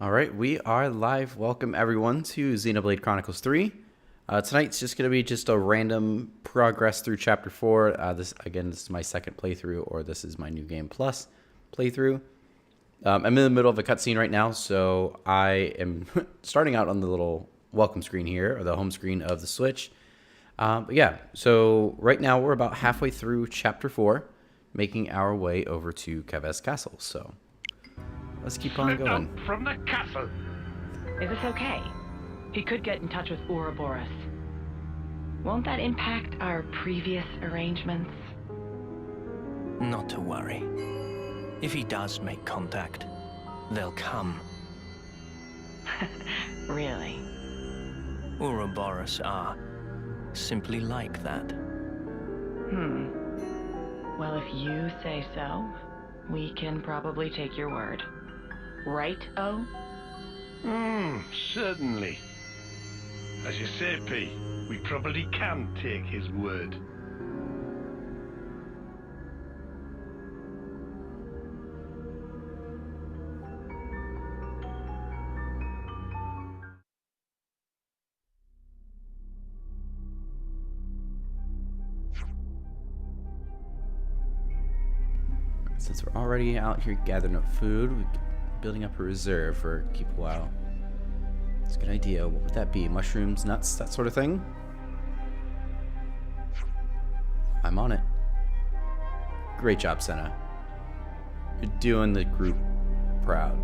All right, we are live. Welcome everyone to Xenoblade Chronicles 3. Tonight's just going to be just a random progress through Chapter 4. This is my second playthrough, or this is my New Game Plus playthrough. I'm in the middle of a cutscene right now, so I am starting out on the little welcome screen here, or the home screen of the Switch. So right now we're about halfway through Chapter 4, making our way over to Kevez Castle, so let's keep on going. Out from the castle. Is this okay? He could get in touch with Ouroboros. Won't that impact our previous arrangements? Not to worry. If he does make contact, they'll come. Really? Ouroboros are simply like that. Well, if you say so, we can probably take your word. Right, O? Certainly. As you say, P, we probably can take his word. Since we're already out here gathering up food, we're building up a reserve for keep a while. It's a good idea. What would that be? Mushrooms, nuts, that sort of thing? I'm on it. Great job, Senna. You're doing the group proud.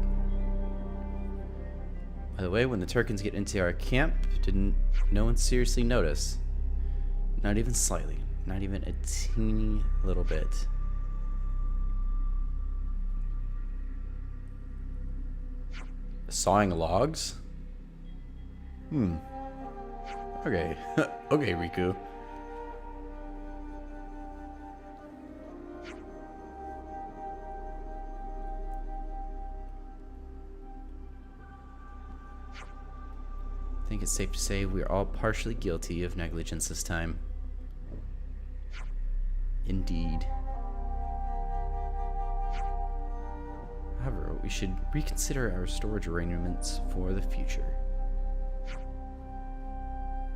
By the way, when the Turkins get into our camp, didn't no one seriously notice? Not even slightly. Not even a teeny little bit. Sawing logs? Okay. Okay, Riku. I think it's safe to say we're all partially guilty of negligence this time. Indeed. However, we should reconsider our storage arrangements for the future.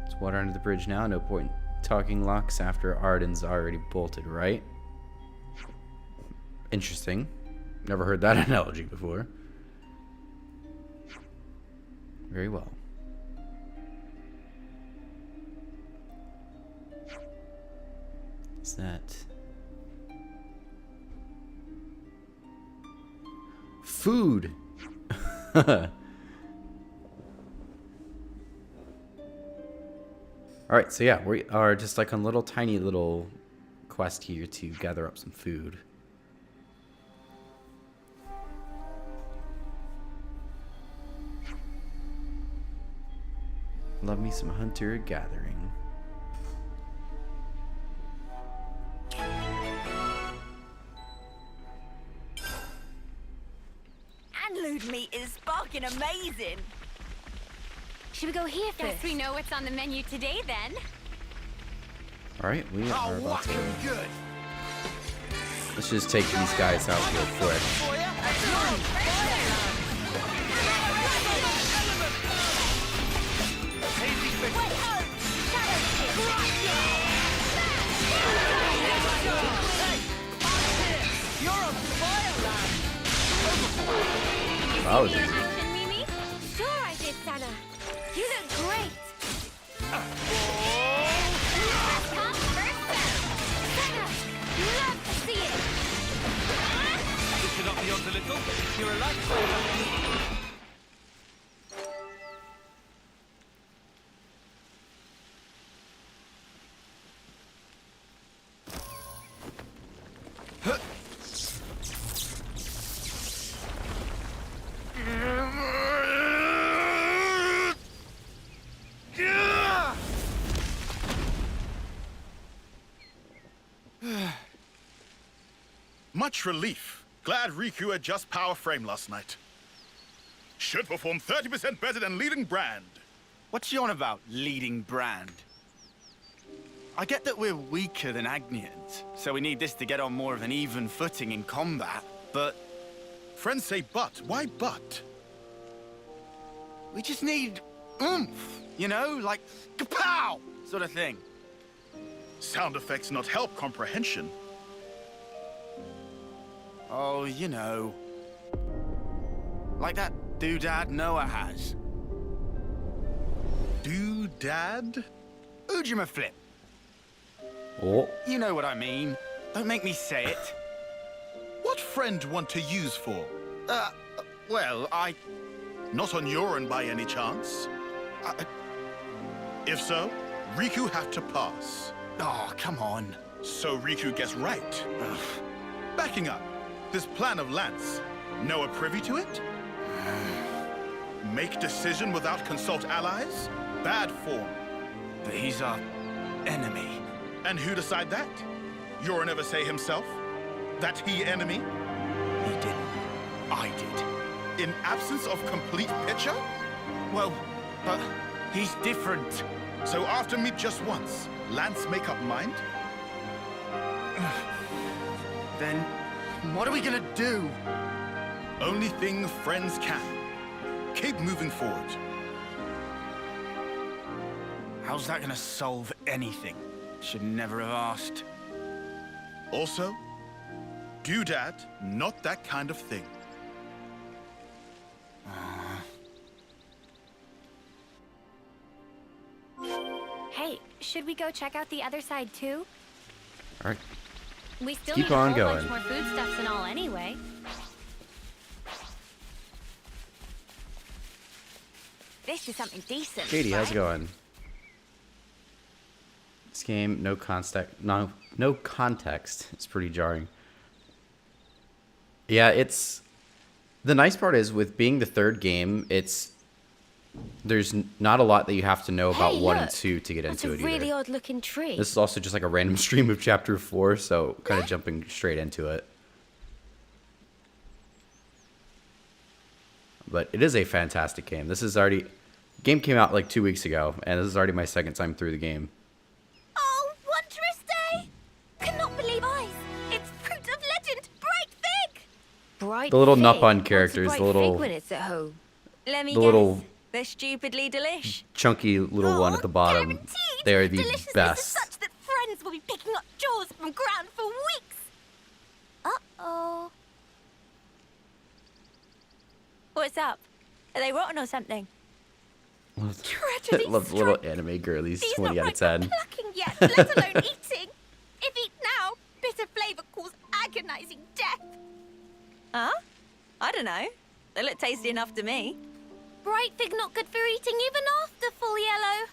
It's water under the bridge now, no point talking locks after Arden's already bolted, right? Interesting. Never heard that analogy before. Very well. Is that... food. Alright, so yeah, we are just like on a little tiny little quest here to gather up some food. Love me some hunter gathering. Andalud meat is sparking amazing. Should we go here first? Guess we know what's on the menu today then. Alright, we are about to... good. Let's just take these guys out real quick. Wow, that was easy. Action, Mimi? Sure I did, Sana. You look great. First come, first serve. Sana, love to see it. Push it up the odds a little. You're a lifesaver. Much relief. Glad Riku had just power frame last night. Should perform 30% better than leading brand. What's you on about, leading brand? I get that we're weaker than Agnians, so we need this to get on more of an even footing in combat, but... Friends say but. Why but? We just need oomph, you know? Like, kapow! Sort of thing. Sound effects not help comprehension. Oh, you know. Like that doodad Noah has. Doodad? Ujima flip. Oh, You know what I mean. Don't make me say it. What friend want to use for? Well, Not on your end by any chance? If so, Riku have to pass. Oh, come on. So Riku gets right. Backing up, this plan of Lance, Noah privy to it? Make decision without consult allies? Bad form. But he's our enemy. And who decide that? You'll never say himself? That he enemy? He didn't. I did. In absence of complete picture? Well, but he's different. So after meet just once, Lance make up mind? Then what are we gonna do? Only thing friends can. Keep moving forward. How's that gonna solve anything? Should never have asked. Also, doodad, not that kind of thing. Hey, should we go check out the other side too? all right. We still Keep need a on whole going. bunch more foodstuffs and all anyway. This is something decent. Katie, how's it right? going? This game, no context. It's pretty jarring. Yeah, it's the nice part is with being the third game, there's not a lot that you have to know about Hey, 1 and look. 2 to get That's into a it really either. odd-looking tree. This is also just like a random stream of chapter 4, so kind of jumping straight into it. But it is a fantastic game. Game came out like 2 weeks ago, and this is already my second time through the game. Oh, wondrous day! Cannot believe eyes. It's fruit of legend, bright fig. Bright. The little fig? Nupon What's a characters, bright the little- fig when it's at home. Let me The guess. little They're stupidly delish. chunky little one at the bottom. Guaranteed. They are the Deliciousness best. is such that friends will be picking up jaws from ground for weeks. Uh-oh. What's up? Are they rotten or something? I Tragedy love the little strike. anime girlies. These 20 not out of ripe 10. for plucking yet, let alone eating. If eat now, bitter flavor cause agonizing death. Huh? I don't know. They look tasty enough to me. Bright fig not good for eating even after full yellow.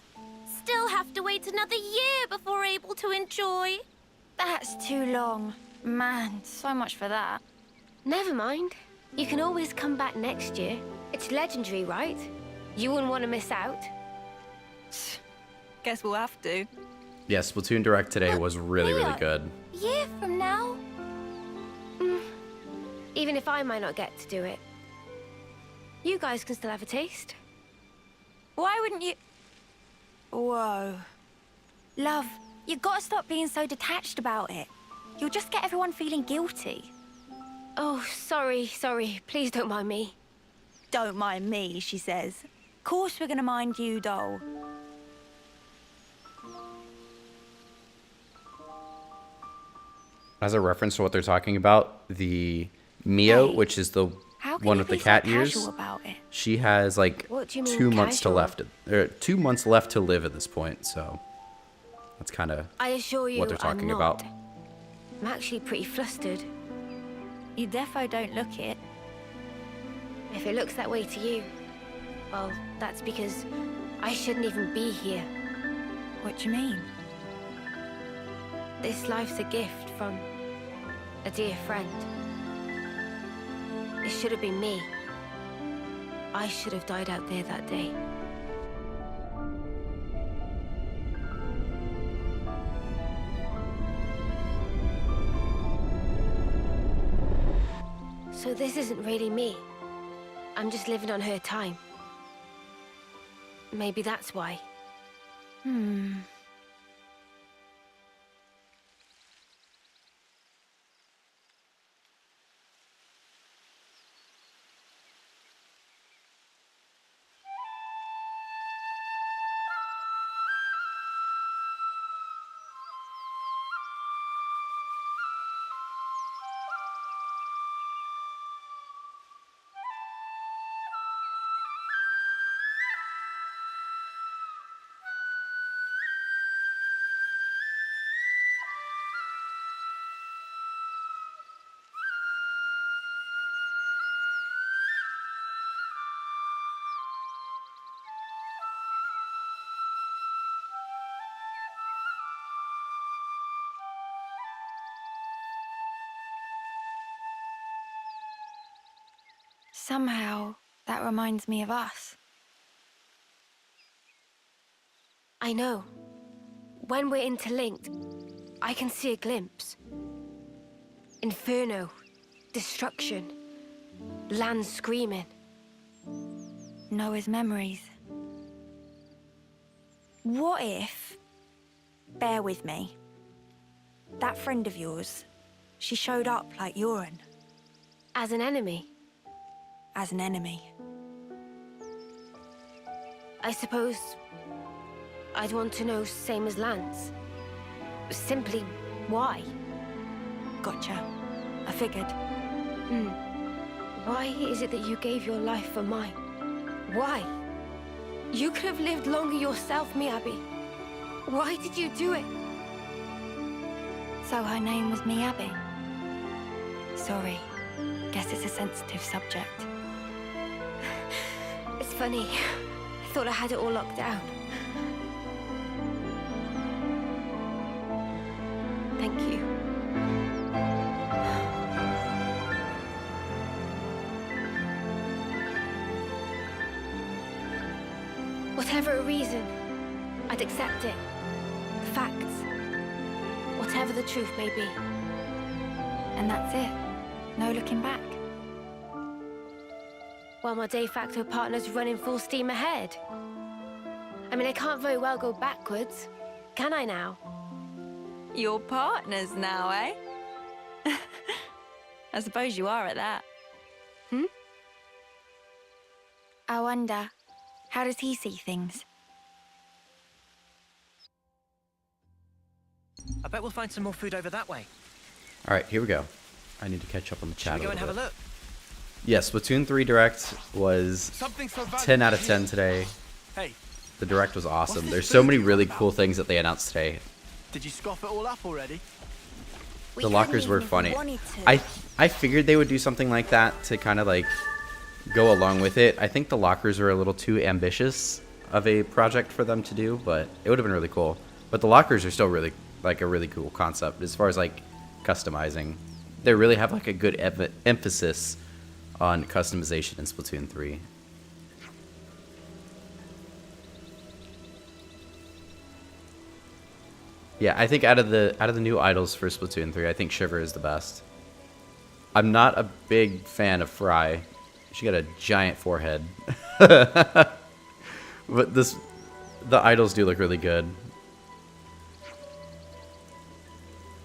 Still have to wait another year before able to enjoy. That's too long. Man, so much for that. Never mind. You can always come back next year. It's legendary, right? You wouldn't want to miss out. Guess we'll have to. Yes, Splatoon Direct today was really, really Mia, good. Year from now? Mm, even if I might not get to do it. You guys can still have a taste. Why wouldn't you... Whoa. Love, you gotta stop being so detached about it. You'll just get everyone feeling guilty. Oh, sorry. Please don't mind me. Don't mind me, she says. Course we're gonna mind you, doll. As a reference to what they're talking about, the Mio, Hey, which is the How can one you with the be so cat casual ears, about it? she has like What do you mean 2 months to casual? left, or 2 months left to live at this point. So that's kind of I assure you, what they're talking I'm about. not. I'm actually pretty flustered. You defo don't look it. If it looks that way to you, well, that's because I shouldn't even be here. What do you mean? This life's a gift from a dear friend. It should have been me. I should have died out there that day. So this isn't really me. I'm just living on her time. Maybe that's why. Somehow, that reminds me of us. I know. When we're interlinked, I can see a glimpse. Inferno, destruction, land screaming. Noah's memories. What if... Bear with me. That friend of yours, she showed up like Yoren. As an enemy, As an enemy. I suppose I'd want to know same as Lance. Simply why? Gotcha. I figured. Why is it that you gave your life for mine? Why? You could have lived longer yourself, Miyabi. Why did you do it? So her name was Miyabi. Sorry. Guess it's a sensitive subject. It's funny. I thought I had it all locked down. Thank you. Whatever a reason, I'd accept it. The facts. Whatever the truth may be. And that's it. No looking back. While my de facto partner's running full steam ahead. I mean, I can't very well go backwards, can I now? Your partners now, eh? I suppose you are at that. I wonder, how does he see things? I bet we'll find some more food over that way. All right, here we go. I need to catch up on the chat. Shall we go and have a bit. look? Yes, Splatoon 3 Direct was Something so 10 out of 10 today. Hey, The Direct was awesome. this There's so food many you're really about? cool things that they announced today. did you scoff it all up already? The lockers were funny. I figured they would do something like that to kind of like go along with it. I think the lockers are a little too ambitious of a project for them to do, but it would have been really cool. But the lockers are still really like a really cool concept as far as like customizing. They really have like a good emphasis on customization in Splatoon 3. Yeah, I think out of the new idols for Splatoon 3, I think Shiver is the best. I'm not a big fan of Fry. She got a giant forehead. But the idols do look really good.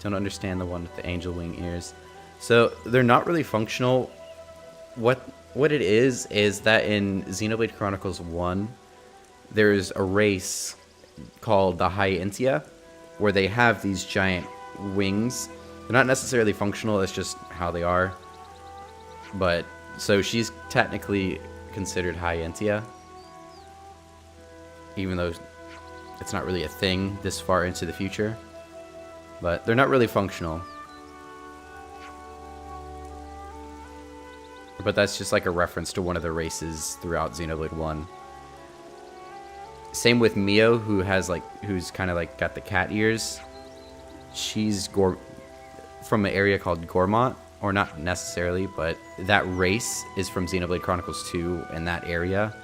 Don't understand the one with the angel wing ears. So they're not really functional. What it is that in Xenoblade Chronicles 1, there's a race called the Hyentia, where they have these giant wings. They're not necessarily functional, it's just how they are. But, so she's technically considered Hyentia, even though it's not really a thing this far into the future. But they're not really functional. But that's just like a reference to one of the races throughout Xenoblade 1. Same with Mio, who's kind of like got the cat ears. She's from an area called Gormont, or not necessarily, but that race is from Xenoblade Chronicles 2 in that area.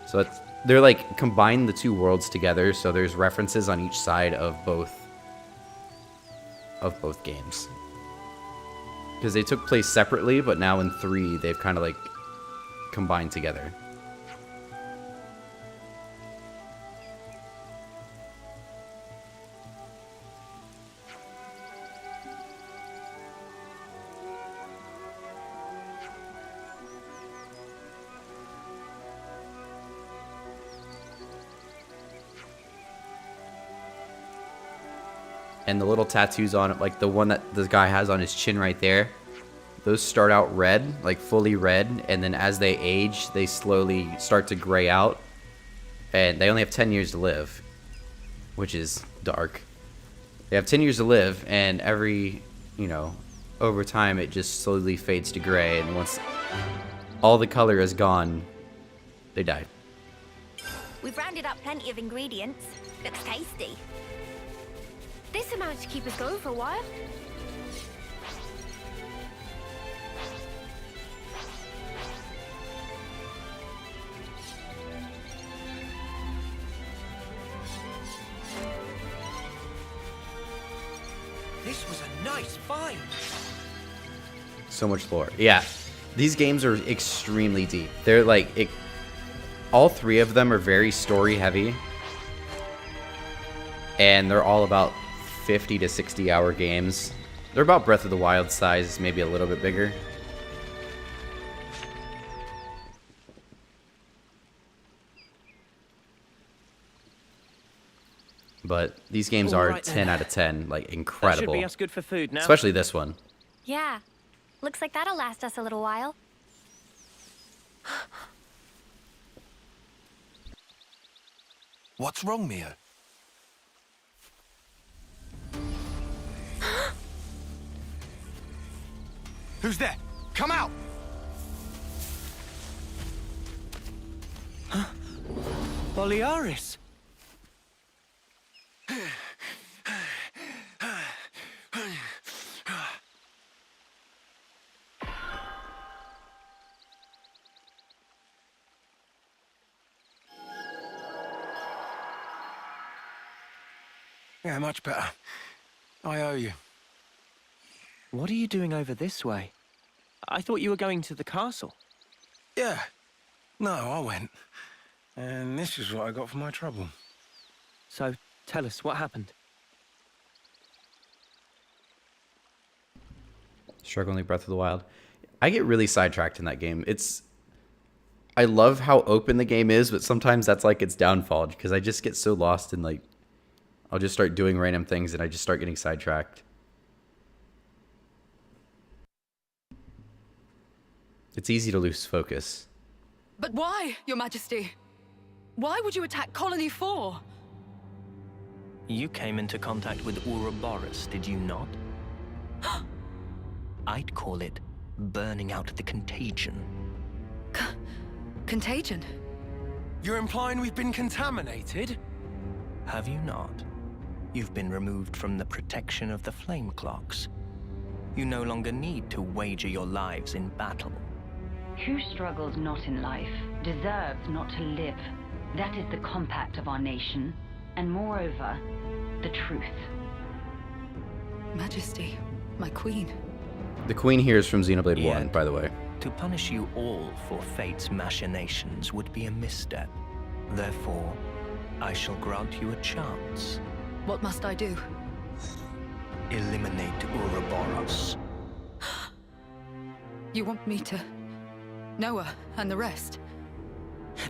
So they're like combined the two worlds together, so there's references on each side of both games. Because they took place separately, but now in 3 they've kind of like combined together. And the little tattoos on it, like the one that this guy has on his chin right there, those start out red, like fully red, and then as they age, they slowly start to gray out. And they only have 10 years to live, which is dark. They have 10 years to live, and every, over time, it just slowly fades to gray, and once all the color is gone, they die. We've rounded up plenty of ingredients. Looks tasty. This amount to keep us going for a while. Nice find. So much lore. Yeah, these games are extremely deep. They're like, all three of them are very story heavy. And they're all about 50 to 60 hour games. They're about Breath of the Wild size, maybe a little bit bigger. But these games All are right, 10 then. out of 10, like That should incredible. be us good for food now. Especially this one. Yeah. Looks like that'll last us a little while. What's wrong, Mio? Who's there? Come out! Boliaris. Yeah, much better. I owe you. What are you doing over this way? I thought you were going to the castle. Yeah. No, I went. And this is what I got for my trouble. So, tell us, what happened? Struggling like Breath of the Wild. I get really sidetracked in that game. I love how open the game is, but sometimes that's like its downfall because I just get so lost in like, I'll just start doing random things and I just start getting sidetracked. It's easy to lose focus. But why, Your Majesty? Why would you attack Colony 4? You came into contact with Ouroboros, did you not? I'd call it burning out the contagion. Contagion? You're implying we've been contaminated? Have you not? You've been removed from the protection of the flame clocks. You no longer need to wager your lives in battle. Who struggles not in life deserves not to live. That is the compact of our nation, and moreover, the truth. Majesty, my queen. The queen here is from Xenoblade 1, Yet, by the way. To punish you all for fate's machinations would be a misstep. Therefore, I shall grant you a chance. What must I do? Eliminate Ouroboros. You want me to... Noah and the rest?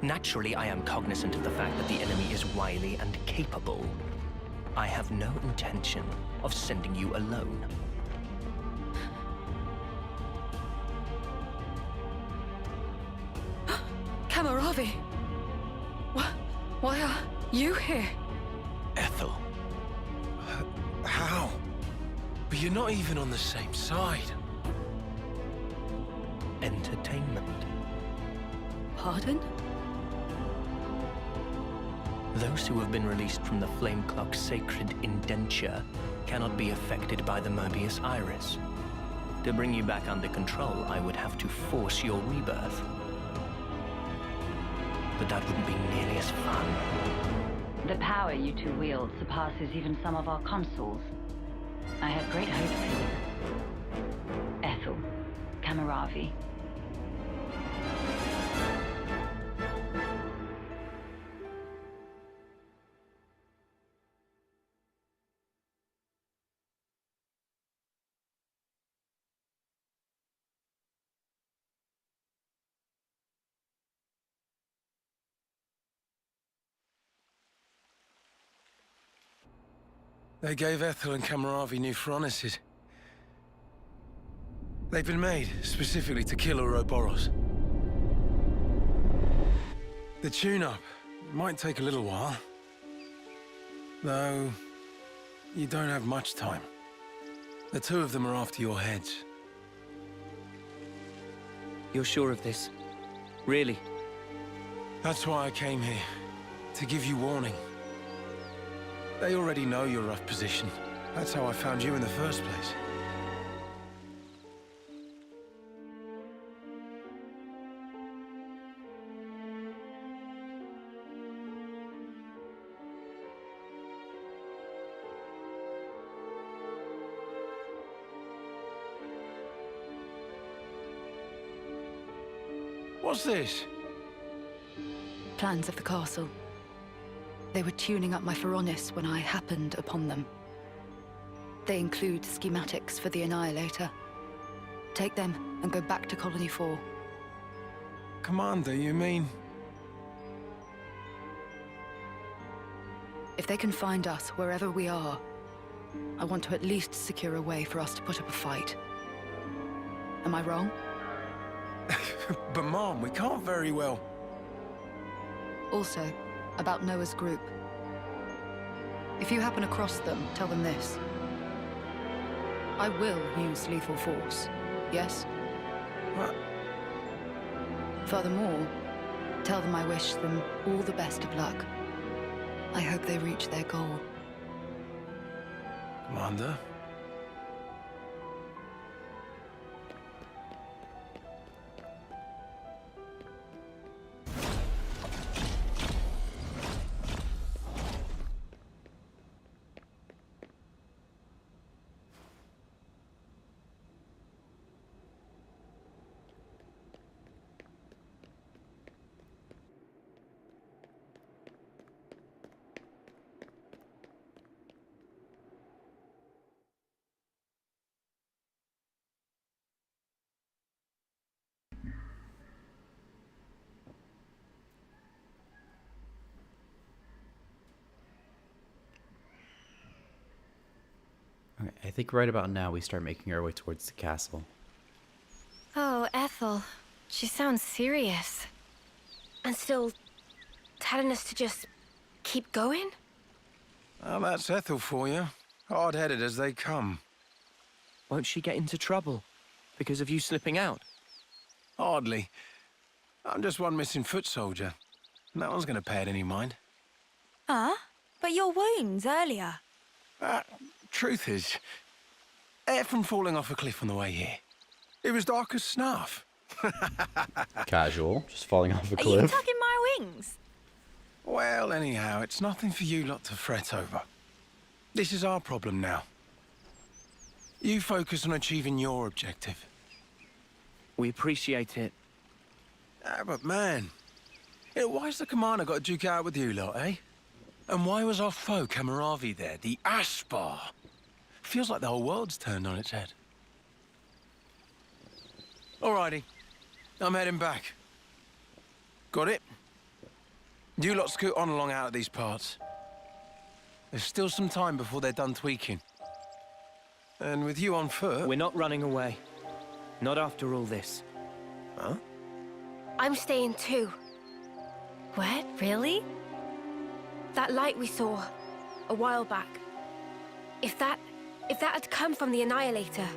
Naturally, I am cognizant of the fact that the enemy is wily and capable. I have no intention of sending you alone. Kamaravi! Why are you here? Ethel. How? But you're not even on the same side. Entertainment. Pardon? Those who have been released from the Flame Clock's sacred indenture cannot be affected by the Mobius Iris. To bring you back under control, I would have to force your rebirth. But that wouldn't be nearly as fun. The power you two wield surpasses even some of our consuls. I have great hopes for you. Ethel, Kamaravi. They gave Ethel and Kamaravi new furnaces. They've been made specifically to kill Ouroboros. The tune-up might take a little while. Though, you don't have much time. The two of them are after your heads. You're sure of this? Really? That's why I came here. To give you warning. They already know your rough position. That's how I found you in the first place. What's this? Plans of the castle. They were tuning up my Phoronis when I happened upon them. They include schematics for the Annihilator. Take them and go back to Colony 4. Commander, you mean? If they can find us wherever we are, I want to at least secure a way for us to put up a fight. Am I wrong? But Mom, we can't very well. Also, about Noah's group. If you happen across them, tell them this. I will use lethal force, yes? What? Furthermore, tell them I wish them all the best of luck. I hope they reach their goal. Commander? Okay, I think right about now we start making our way towards the castle. Oh, Ethel. She sounds serious. And still telling us to just keep going? Well, that's Ethel for you. Hard-headed as they come. Won't she get into trouble because of you slipping out? Hardly. I'm just one missing foot soldier. No one's going to pay it any mind. Huh? But your wounds earlier. Truth is, air from falling off a cliff on the way here. It was dark as snuff. Casual, just falling off a Are you cliff. tugging my wings? Well, anyhow, it's nothing for you lot to fret over. This is our problem now. You focus on achieving your objective. We appreciate it. But man, why's the commander got to duke out with you lot, eh? And why was our foe Kamaravi there, the Aspar? Feels like the whole world's turned on its head. Alrighty, I'm heading back. Got it? You lot scoot on along out of these parts. There's still some time before they're done tweaking. And with you on foot... We're not running away. Not after all this. Huh? I'm staying too. What? Really? That light we saw a while back. If that had come from the Annihilator,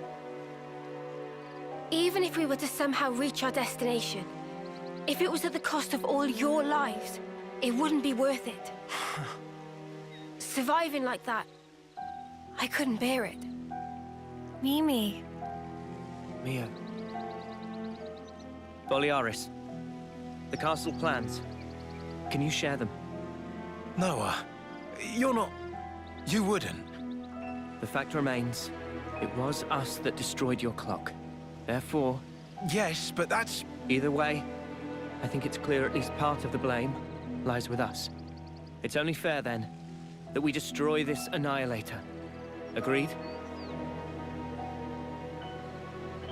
even if we were to somehow reach our destination, if it was at the cost of all your lives, it wouldn't be worth it. Surviving like that, I couldn't bear it. Mimi. Mia. Boliaris. The castle plans. Can you share them? Noah, you're not... You wouldn't. The fact remains, it was us that destroyed your clock. Therefore... Yes, but that's... Either way, I think it's clear at least part of the blame lies with us. It's only fair, then, that we destroy this Annihilator. Agreed?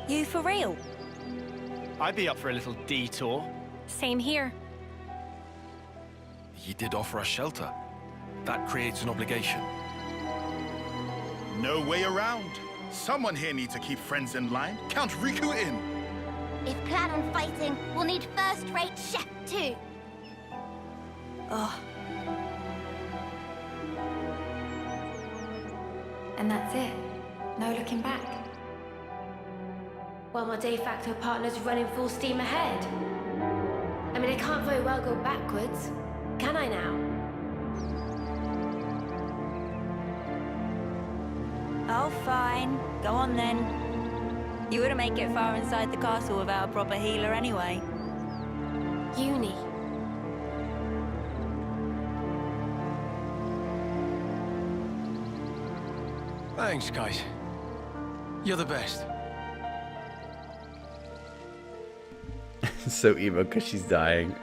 You for real? I'd be up for a little detour. Same here. He did offer us shelter. That creates an obligation. No way around. Someone here needs to keep friends in line. Count Riku in. If plan on fighting, we'll need first-rate chef too. Oh. And that's it. No looking back. While my de facto partner's running full steam ahead. I mean, I can't very well go backwards, can I now? Oh, fine. Go on then. You wouldn't make it far inside the castle without a proper healer anyway. Uni. Thanks, guys. You're the best. So emo because she's dying.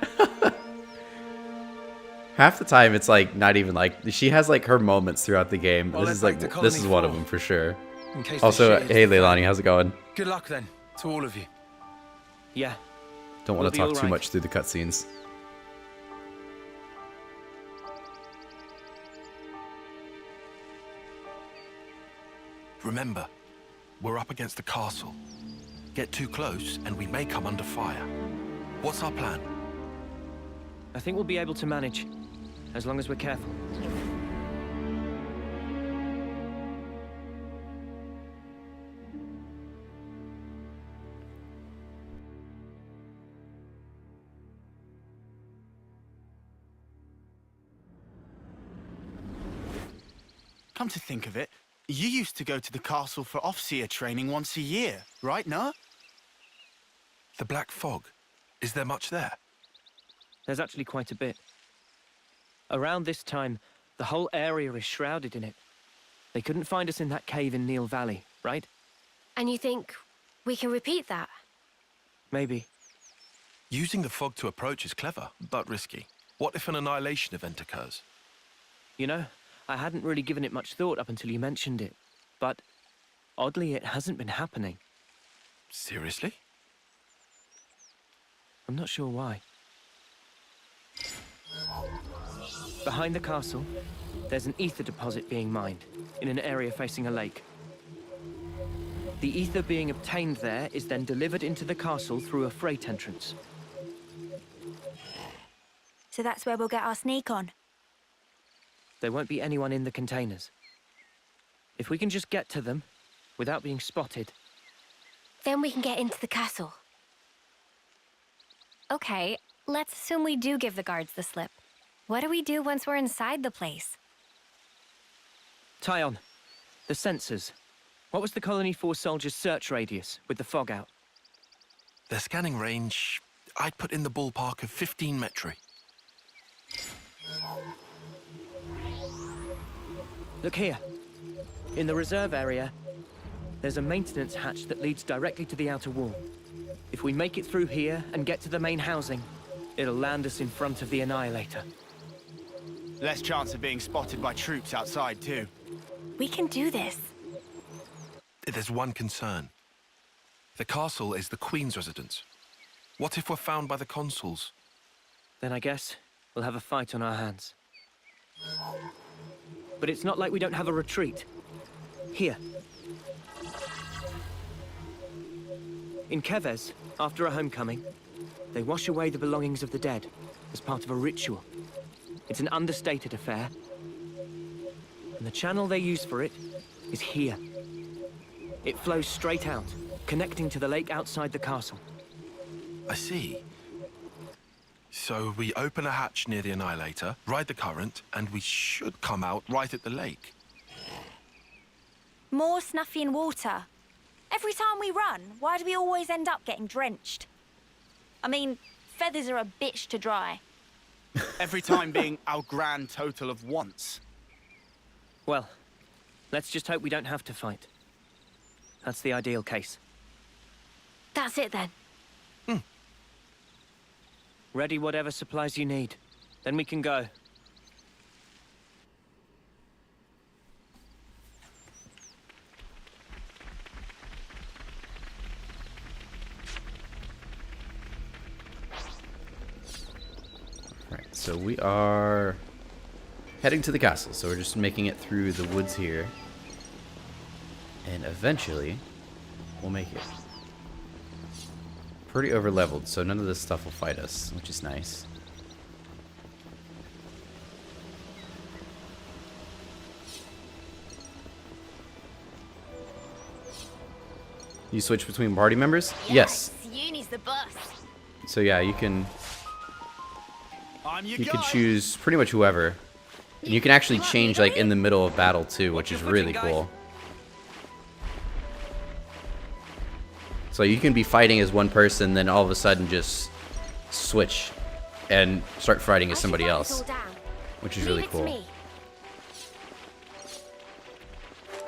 Half the time it's like not even like she has like her moments throughout the game. Well, This is let's like back to this is Colony one of 4, them for sure. in case Also, the shit hey hits the fan. Leilani, how's it going? Good luck then, to all of you. Yeah. Don't We'll want be to talk all too right. much through the cutscenes. Remember, we're up against the castle. Get too close and we may come under fire. What's our plan? I think we'll be able to manage, as long as we're careful. Come to think of it, you used to go to the castle for Offseer training once a year, right, no? The Black Fog. Is there much there? There's actually quite a bit. Around this time, the whole area is shrouded in it. They couldn't find us in that cave in Neil Valley, right? And you think we can repeat that? Maybe. Using the fog to approach is clever, but risky. What if an annihilation event occurs? You know, I hadn't really given it much thought up until you mentioned it. But, oddly, it hasn't been happening. Seriously? I'm not sure why. Behind the castle, there's an ether deposit being mined, in an area facing a lake. The ether being obtained there is then delivered into the castle through a freight entrance. So that's where we'll get our sneak on. There won't be anyone in the containers. If we can just get to them, without being spotted... Then we can get into the castle. Okay, let's assume we do give the guards the slip. What do we do once we're inside the place? Tyon, the sensors. What was the Colony 4 soldiers' search radius with the fog out? Their scanning range, I'd put in the ballpark of 15 metri. Look here. In the reserve area, there's a maintenance hatch that leads directly to the outer wall. If we make it through here and get to the main housing, it'll land us in front of the Annihilator. Less chance of being spotted by troops outside, too. We can do this. There's one concern. The castle is the Queen's residence. What if we're found by the consuls? Then I guess we'll have a fight on our hands. But it's not like we don't have a retreat. Here. In Keves, after a homecoming, they wash away the belongings of the dead as part of a ritual. It's an understated affair. And the channel they use for it is here. It flows straight out, connecting to the lake outside the castle. I see. So we open a hatch near the Annihilator, ride the current, and we should come out right at the lake. More Snuffy and water. Every time we run, why do we always end up getting drenched? I mean, feathers are a bitch to dry. Every time being our grand total of once. Well, let's just hope we don't have to fight. That's the ideal case. That's it then. Ready whatever supplies you need. Then we can go. Right, so we are heading to the castle. So we're just making it through the woods here. And eventually, we'll make it. Pretty over-leveled, so none of this stuff will fight us, which is nice. You switch between party members? Yes. Uni's the boss. So yeah, you can I'm your you guy. can choose pretty much whoever. And you can actually change like in the middle of battle too, which is really cool. So you can be fighting as one person, then all of a sudden just switch and start fighting as somebody else, which is really cool.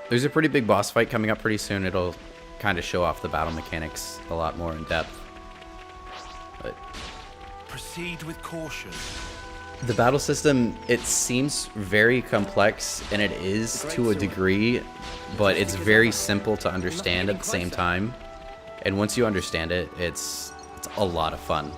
There's a pretty big boss fight coming up pretty soon. It'll kind of show off the battle mechanics a lot more in depth. But Proceed with caution. the battle system, it seems very complex, and it is to a degree, but it's very simple to understand at the same time. And once you understand it, it's a lot of fun.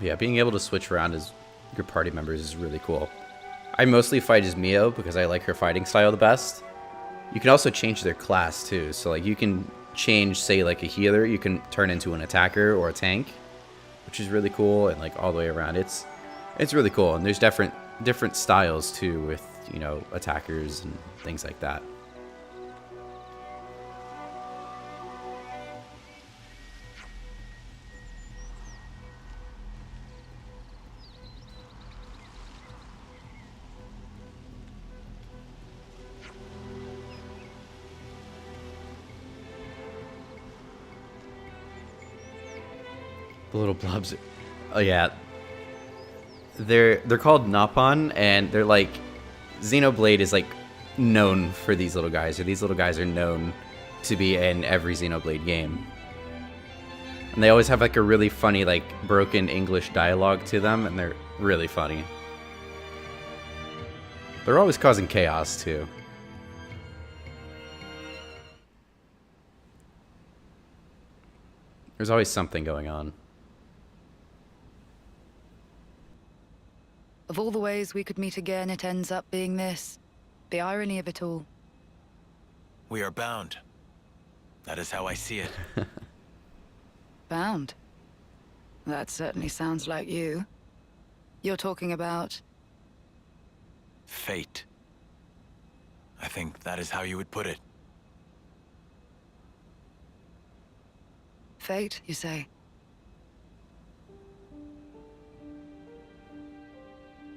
Yeah, being able to switch around as your party members is really cool. I mostly fight as Mio because I like her fighting style the best. You can also change their class too, so like you can change, say, like a healer, you can turn into an attacker or a tank, which is really cool, and like all the way around. It's really cool, and there's different styles too with, you know, attackers and things like that. The little blobs. Oh yeah. They're called Napon, and they're like, Xenoblade is like known for these little guys, or these little guys are known to be in every Xenoblade game. And they always have like a really funny, like, broken English dialogue to them, and they're really funny. They're always causing chaos too. There's always something going on. Of all the ways we could meet again, it ends up being this. The irony of it all. We are bound. That is how I see it. Bound? That certainly sounds like you. You're talking about... Fate. I think that is how you would put it. Fate, you say?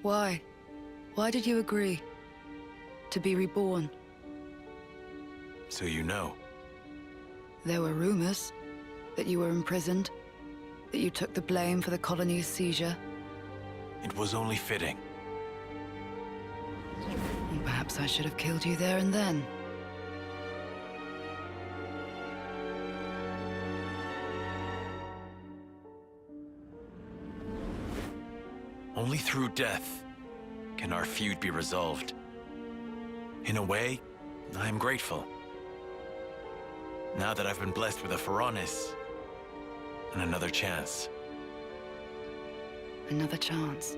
Why? Why did you agree? To be reborn? So you know. There were rumors that you were imprisoned, that you took the blame for the colony's seizure. It was only fitting. Perhaps I should have killed you there and then. Only through death can our feud be resolved. In a way, I am grateful. Now that I've been blessed with a Pharaonis and another chance. Another chance.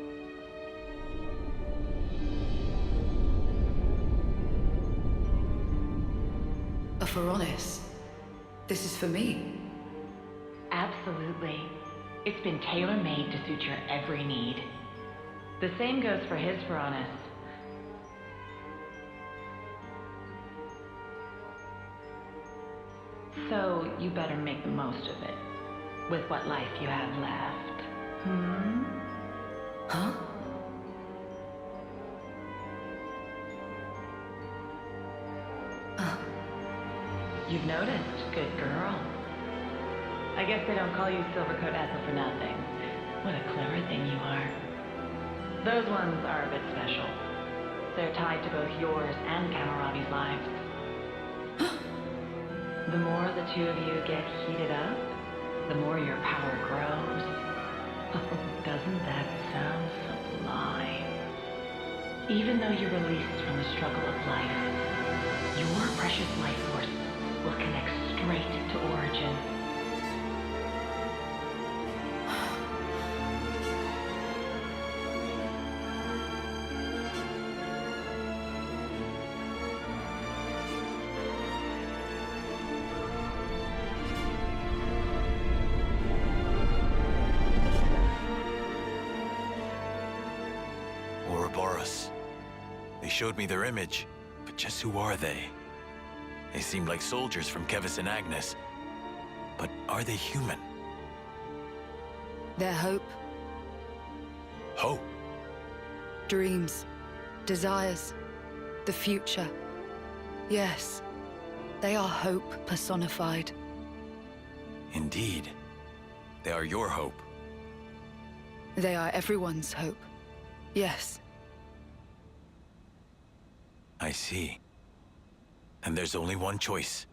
A Pharaonis? This is for me? Absolutely. It's been tailor-made to suit your every need. The same goes for his Pharaonis. So, you better make the most of it. With what life you have left. Huh? You've noticed, good girl. I guess they don't call you Silvercoat Ethel for nothing. What a clever thing you are. Those ones are a bit special. They're tied to both yours and Kamarabi's lives. The more the two of you get heated up, the more your power grows. Doesn't that sound sublime? Even though you're released from the struggle of life, your precious life force will connect straight to Origin. Ouroboros. They showed me their image. But just who are they? They seem like soldiers from Kevis and Agnes. But are they human? Their hope, Hope? dreams, desires, the future. Yes, they are hope personified. Indeed. They are your hope. They are everyone's hope. Yes. I see. And there's only one choice.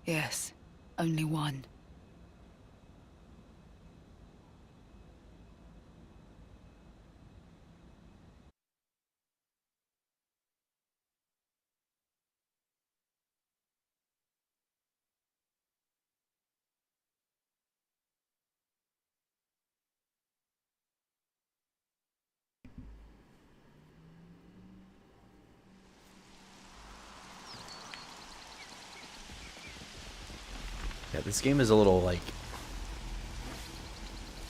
Yes, only one. Yeah, this game is a little like,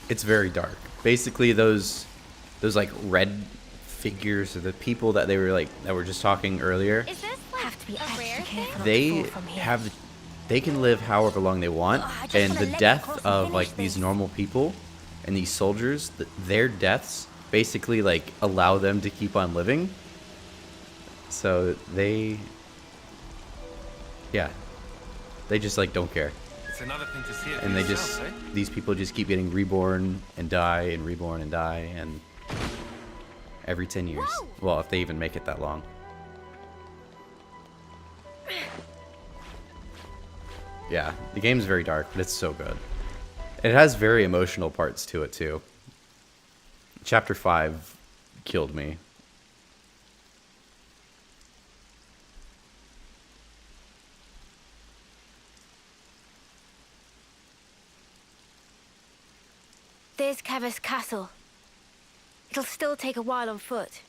it's very dark. Basically, those like red figures are the people that they were like that were just talking earlier. Is this like Have to be a extra rare thing? careful. They they can live however long they want, I just and wanna the let death you cross of and like finish these this. normal people and these soldiers, their deaths basically like allow them to keep on living. So they just like don't care. It's another thing to see it And for they just, yourself, eh? these people just keep getting reborn and die and reborn and die, and every 10 years. Whoa! Well, if they even make it that long. Yeah, the game's very dark, but it's so good. It has very emotional parts to it, too. Chapter 5 killed me. There's Kevis Castle. It'll still take a while on foot.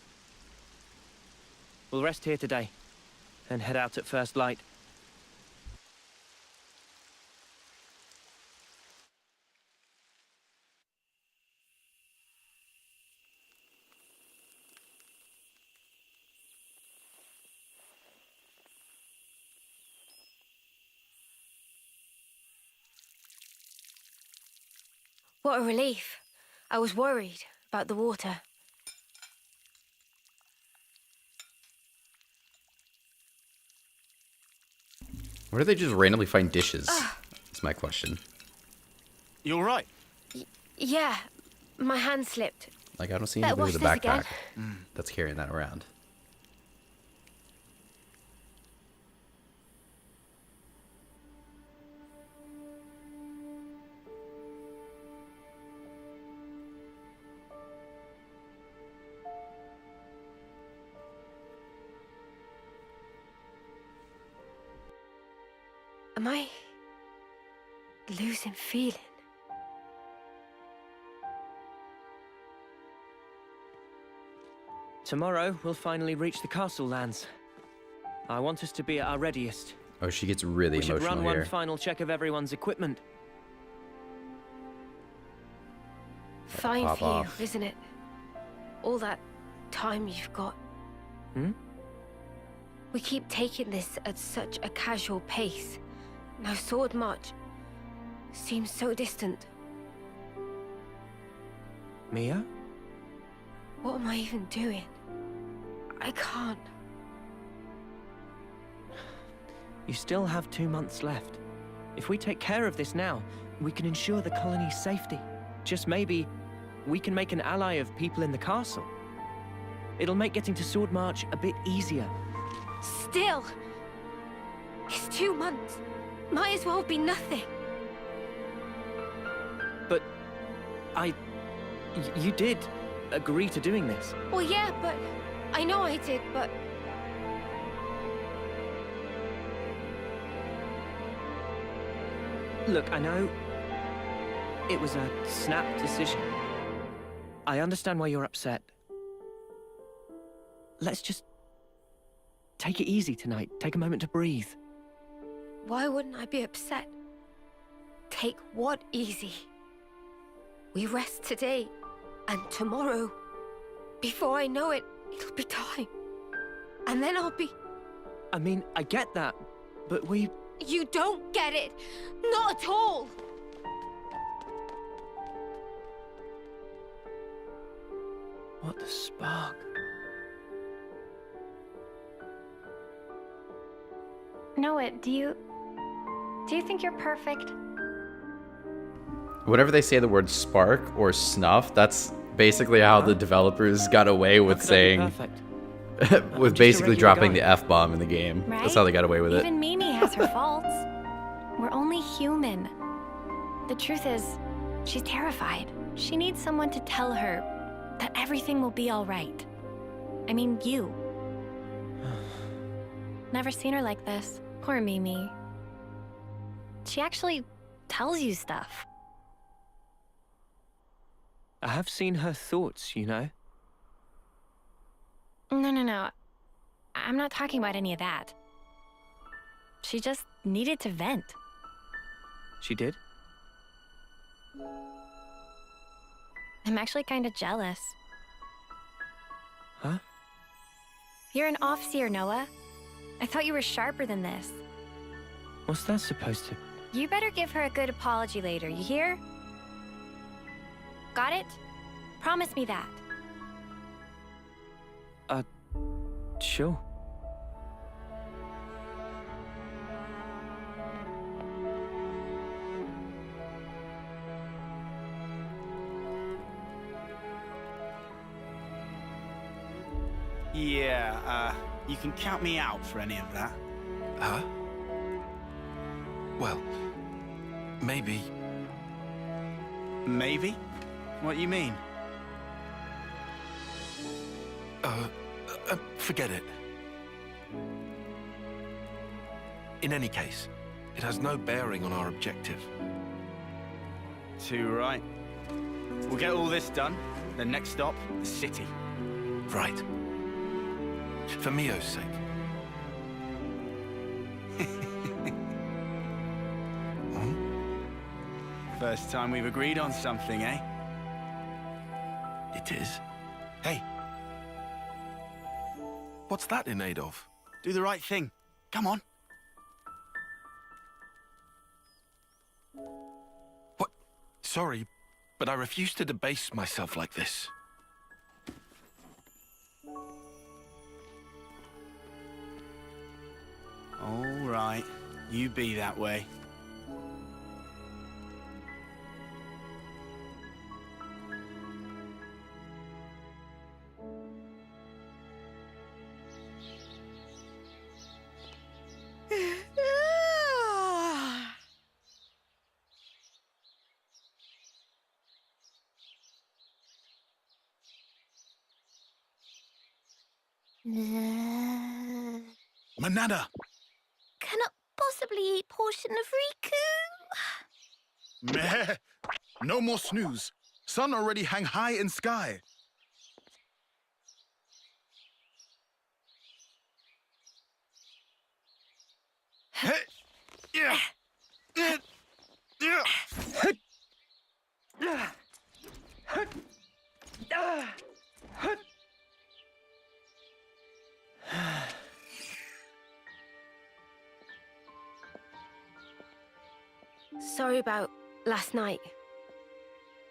We'll rest here today, and head out at first light. What a relief. I was worried about the water. Where do they just randomly find dishes? That's my question. You all right? Yeah, my hand slipped. Like, I don't see Better anybody with a wash this again. backpack that's carrying that around. Am I losing feeling? Tomorrow, we'll finally reach the castle lands. I want us to be at our readiest. Oh, she gets really We should emotional run here. one final check of everyone's equipment. Fine pop for you, off. isn't it? All that time you've got. Hmm? We keep taking this at such a casual pace. No sword march. Seems so distant. Mia? What am I even doing? I can't. You still have 2 months left. If we take care of this now, we can ensure the colony's safety. Just maybe, we can make an ally of people in the castle. It'll make getting to Sword March a bit easier. Still! It's 2 months. Might as well be nothing. But you did agree to doing this. Well, yeah, but I know I did, but Look, I know it was a snap decision. I understand why you're upset. Let's just take it easy tonight. Take a moment to breathe. why wouldn't I be upset? Take what easy? We rest today, and tomorrow, before I know it, it'll be time. And then I'll be... I mean, I get that, but we... You don't get it! Not at all! What the spark? Noah, do you think you're perfect? Whenever they say the word spark or snuff, that's basically how the developers got away with saying, with basically dropping the F-bomb in the game. Right? That's how they got away with it. Even Mimi has her faults. We're only human. The truth is, she's terrified. She needs someone to tell her that everything will be all right. I mean, you. Never seen her like this. Poor Mimi. She actually tells you stuff. I have seen her thoughts, you know? No. I'm not talking about any of that. She just needed to vent. She did? I'm actually kind of jealous. Huh? You're an off-seer, Noah. I thought you were sharper than this. What's that supposed to... You better give her a good apology later, you hear? Got it? Promise me that. Sure. Yeah, you can count me out for any of that. Huh? Well, maybe. Maybe? What you mean? Forget it. In any case, it has no bearing on our objective. Too right. We'll get all this done. The next stop, the city. Right. For Mio's sake. First time we've agreed on something, eh? It is. Hey. What's that in aid of? Do the right thing. Come on. What? Sorry, but I refuse to debase myself like this. All right. You be that way. Manana! Cannot possibly eat portion of Riku. Meh! No more snooze. Sun already hang high in sky. Sorry about last night.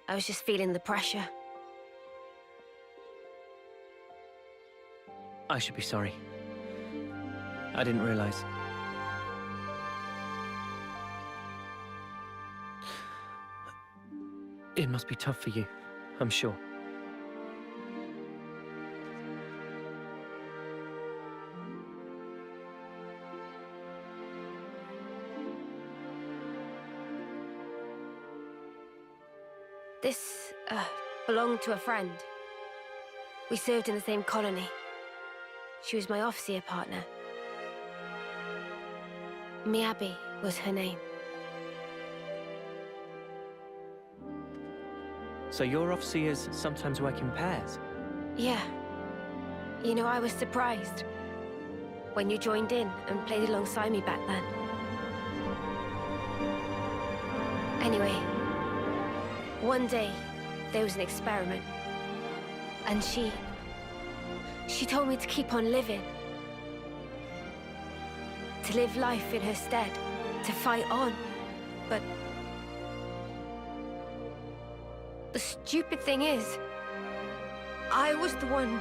I was just feeling the pressure. I should be sorry. I didn't realize. It must be tough for you, I'm sure. This, belonged to a friend. We served in the same colony. She was my officer partner. Miyabi was her name. So your officers sometimes work in pairs? Yeah. You know, I was surprised when you joined in and played alongside me back then. Anyway, one day, there was an experiment. And she told me to keep on living. to live life in her stead, to fight on. But the stupid thing is, I was the one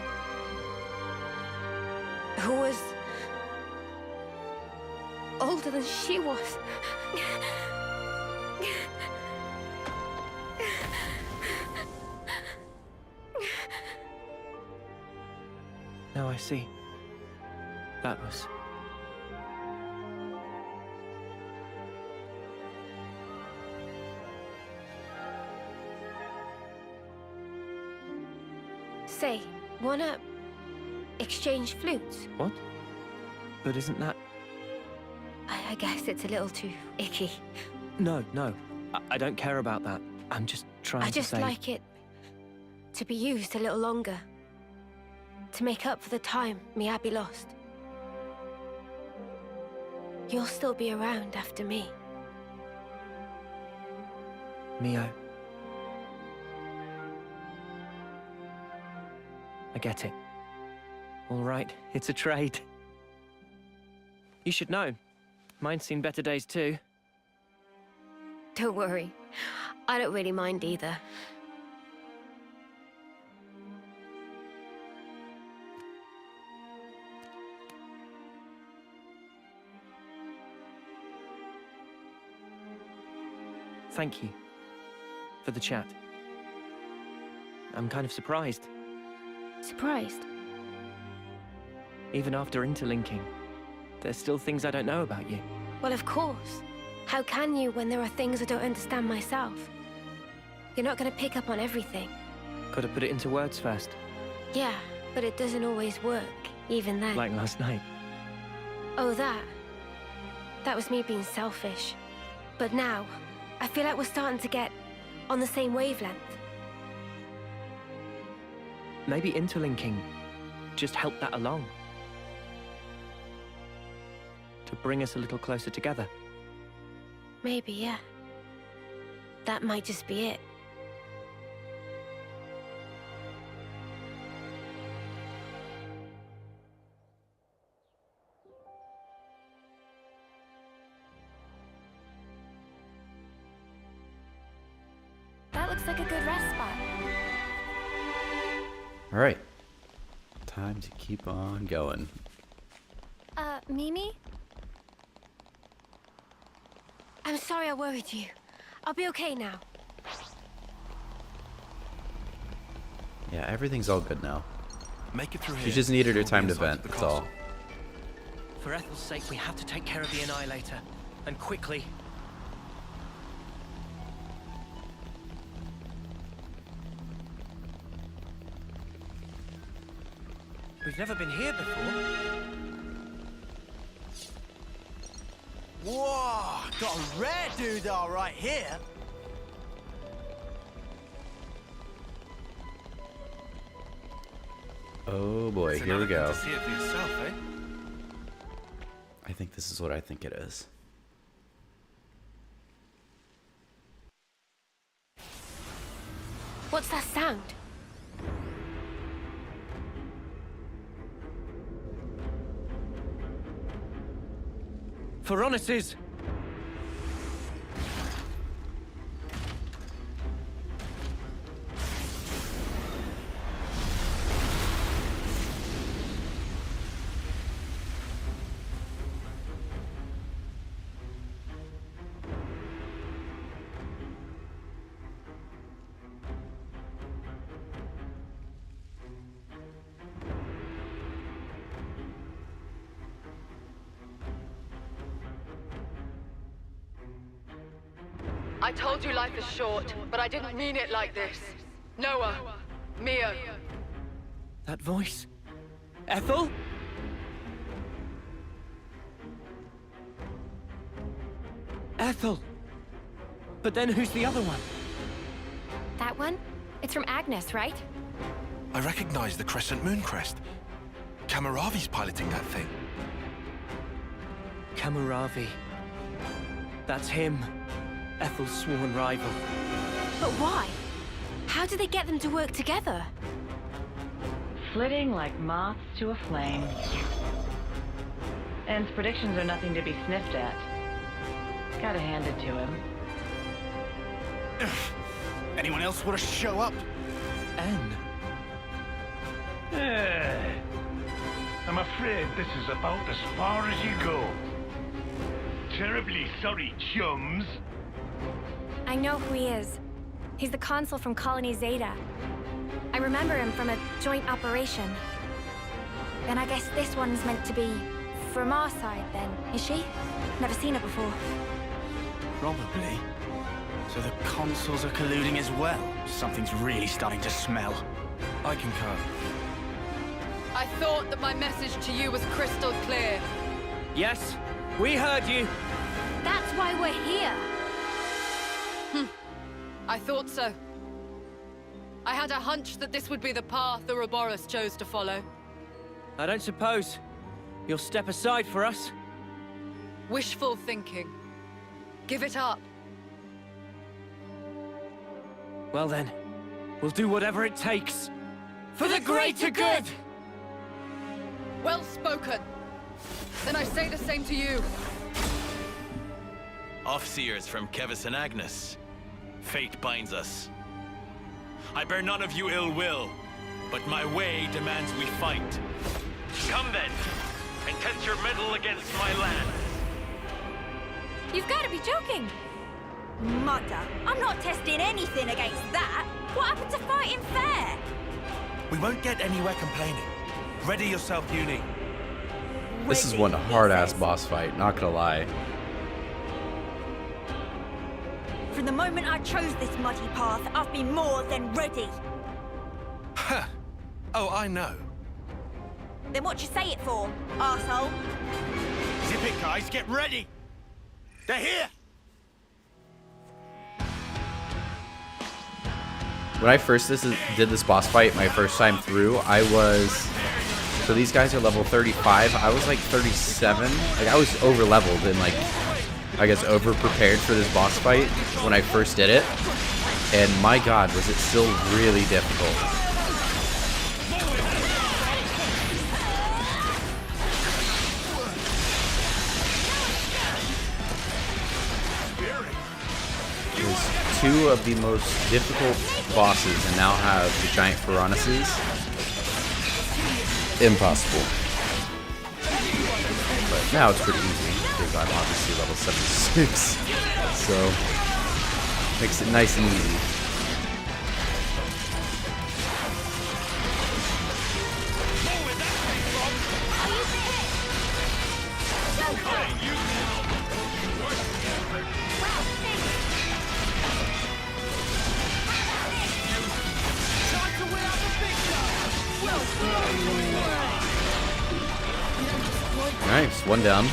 who was older than she was. Now I see. That was... Say, wanna exchange flutes? What? But isn't that... I guess it's a little too icky. No. I don't care about that. I'm just trying to say... I just like it to be used a little longer. To make up for the time me Abby lost. You'll still be around after me. Mio. I get it. All right, it's a trade. You should know. Mine's seen better days too. Don't worry. I don't really mind either. Thank you for the chat. I'm kind of surprised. Surprised? Even after interlinking, there's still things I don't know about you. Well, of course. How can you when there are things I don't understand myself? You're not going to pick up on everything. Gotta put it into words first. Yeah, but it doesn't always work, even then. Like last night. Oh, that. That was me being selfish. But now, I feel like we're starting to get on the same wavelength. Maybe interlinking just helped that along. To bring us a little closer together. Maybe, yeah. That might just be it. That looks like a good rest spot. All right. Time to keep on going. Mimi? I'm sorry I worried you. I'll be okay now. Yeah, everything's all good now. Make it through here. She just needed her We'll be time to inside vent, the that's all. castle. For Ethel's sake, we have to take care of the Annihilator. And quickly. We've never been here before. Whoa! Got a rare doodah right here. Oh boy, It's here we another go. thing to see it for yourself, eh? I think this is what I think it is. What's that sound? Veronis's! I told you life is short, but I didn't mean it like this. Noah, Mia. That voice? Ethel? Ethel! But then who's the other one? That one? It's from Agnes, right? I recognize the Crescent Moon crest. Kamaravi's piloting that thing. Kamaravi. That's him. Ethel's sworn rival. But why? How did they get them to work together? Flitting like moths to a flame. En's predictions are nothing to be sniffed at. Gotta hand it to him. Anyone else want to show up? En. I'm afraid this is about as far as you go. Terribly sorry, chums. I know who he is. He's the consul from Colony Zeta. I remember him from a joint operation. Then I guess this one's meant to be from our side then, is she? Never seen her before. Probably. So the consuls are colluding as well. Something's really starting to smell. I concur. I thought that my message to you was crystal clear. Yes, we heard you. That's why we're here. I thought so. I had a hunch that this would be the path the Ouroboros chose to follow. I don't suppose you'll step aside for us? Wishful thinking. Give it up. Well then, we'll do whatever it takes. For the greater good! Well spoken. Then I say the same to you. Offseers from Kevis and Agnes. Fate binds us. I bear none of you ill will, but my way demands we fight. Come then, and test your mettle against my land. You've got to be joking. Mother, I'm not testing anything against that. What happened to fighting fair? We won't get anywhere complaining. Ready yourself, Uni. This is one hard-ass boss fight, not gonna lie. From the moment I chose this muddy path, I've been more than ready. Ha! Oh, I know. Then what you say it for, arsehole? Zip it, guys. Get ready. They're here. When I first did this boss fight, my first time through, I was... So these guys are level 35. I was like 37. Like, I was over-leveled and, like, I guess over-prepared for this boss fight when I first did it. And my god, was it still really difficult. There's two of the most difficult bosses and now have the giant piranhas. Impossible. But now it's pretty easy because I'm obviously level 76. So makes it nice and easy. Nice, one down.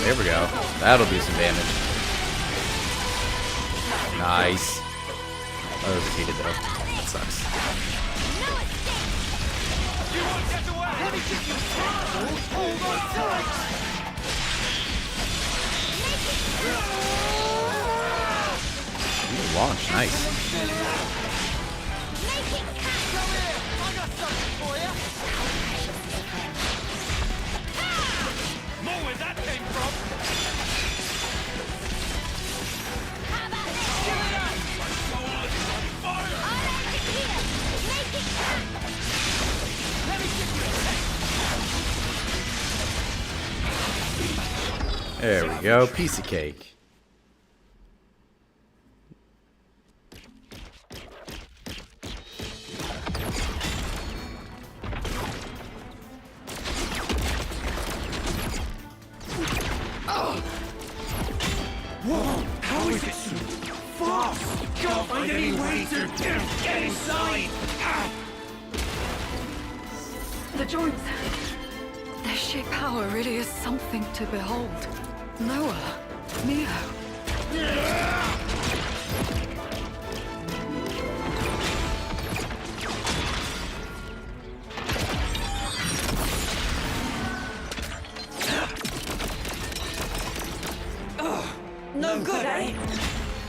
There we go. That'll do some damage. Nice. Oh, those are defeated though. That sucks. Ooh, launch, nice. There we go, piece of cake. Whoa! How is it so fast? Can't find any way to get inside! The joints. Their sheer power really is something to behold. Noah, Mio. No good, eh?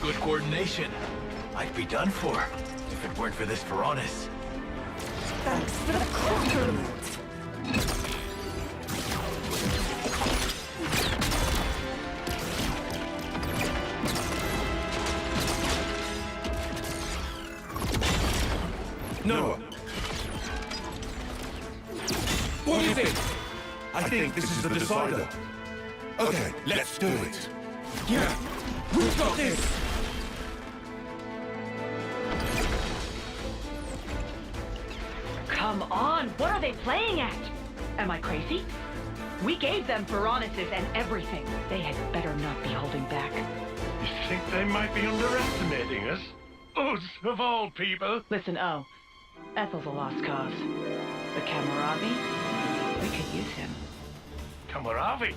Good coordination. I'd be done for. If it weren't for this Varonis. Thanks for the compliment. Noah. What is it? I think this is the decider. Okay, let's do it. Yeah, we've got this. Come on, what are they playing at? Am I crazy? We gave them Varonis's and everything. They had better not be holding back. You think they might be underestimating us? Us, of all people. Listen, Ethel's a lost cause. But Kamaravi, we could use him. Kamaravi?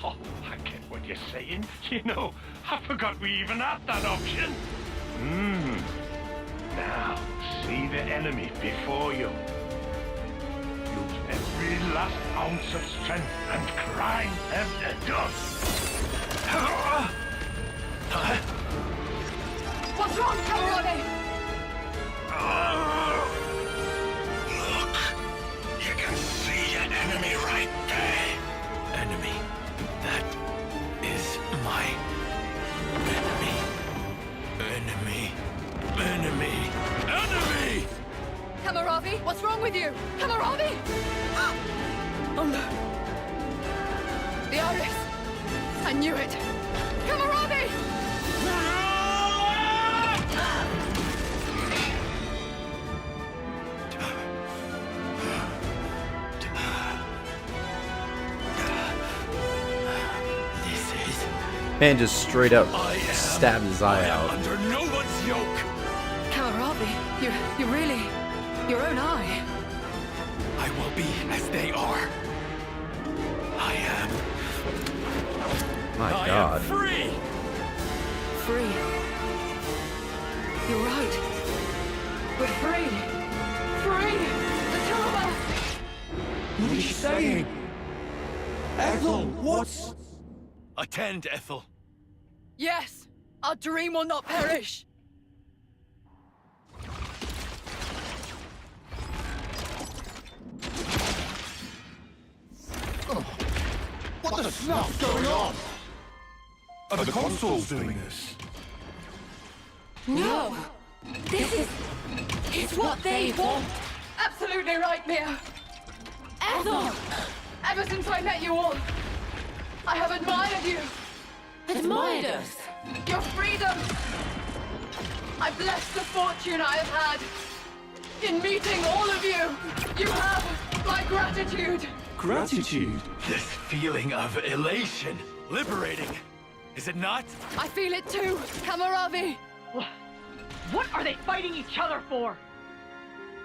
Oh, I get what you're saying. You know, I forgot we even had that option. Now, see the enemy before you. Use every last ounce of strength and grind them to dust. What's wrong, Kamaravi? Look, you can see an enemy right there. Enemy. That is my enemy. Enemy. Enemy. Enemy! Kamaravi, what's wrong with you? Kamaravi! Oh no. The Iris. I knew it. Kamaravi! Man just straight up stabbed his eye out. Under no one's yoke! Kamaravi, you really... your own eye. I will be as they are. I am. My I God. am free! Free. You're right. We're free. Free! The two of us! What is she saying? Ethel, what's... Attend, Ethel. Yes! Our dream will not perish! What the snuff's going on? Are the consoles doing this? No! This is... it's what they want! Absolutely right, Mia! Ethel! Ever since I met you all, I have admired you! Admired us? Your freedom! I bless the fortune I have had in meeting all of you! You have my gratitude! Gratitude? This feeling of elation. Liberating. Is it not? I feel it too, Kamaravi! What are they fighting each other for?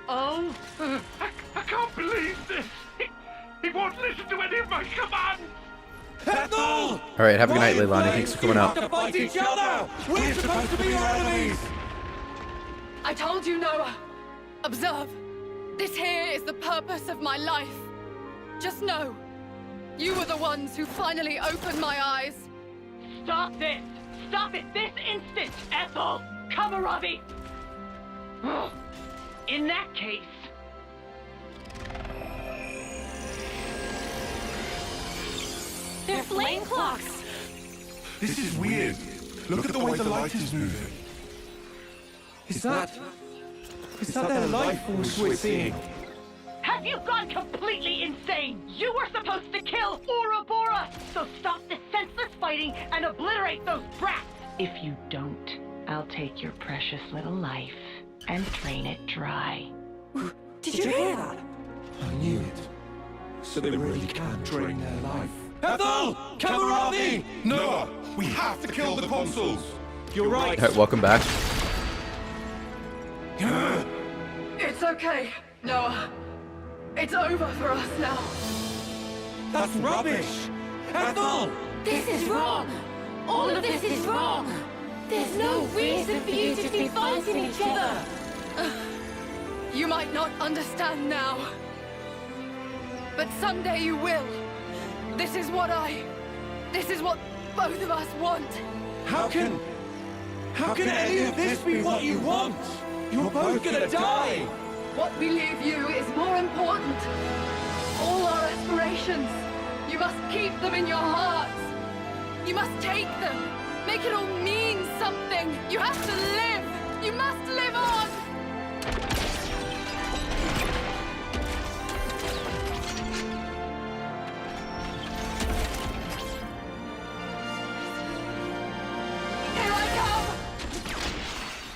Oh, I can't believe this! He won't listen to any of my commands! Ethel! Alright, have a good night, Leilani. Thanks for coming out. To fight each other! We're supposed to be your enemies! I told you, Noah. Observe. This here is the purpose of my life. Just know, you were the ones who finally opened my eyes. stop this! Stop it this instant, Ethel! Kamaravi! In that case... They're flame clocks! This is weird. Look at the way the light is moving. Is that their life force we're seeing? Have you gone completely insane? You were supposed to kill Ouroboros! So stop this senseless fighting and obliterate those brats! If you don't, I'll take your precious little life and drain it dry. Did you hear that? I knew it. So they really can drain their life. Ethel! Kamaravi! Noah! We have to kill the consuls! You're right! Alright, welcome back. It's okay, Noah. It's over for us now. That's rubbish! Ethel! This is wrong! All of this is wrong! There's no reason for you to be fighting each other! You might not understand now. But someday you will. This is what both of us want. How can any of this be what you want? You're both gonna die! What we leave you is more important. All our aspirations, you must keep them in your hearts. You must take them. Make it all mean something. You have to live. You must live on. Here I come!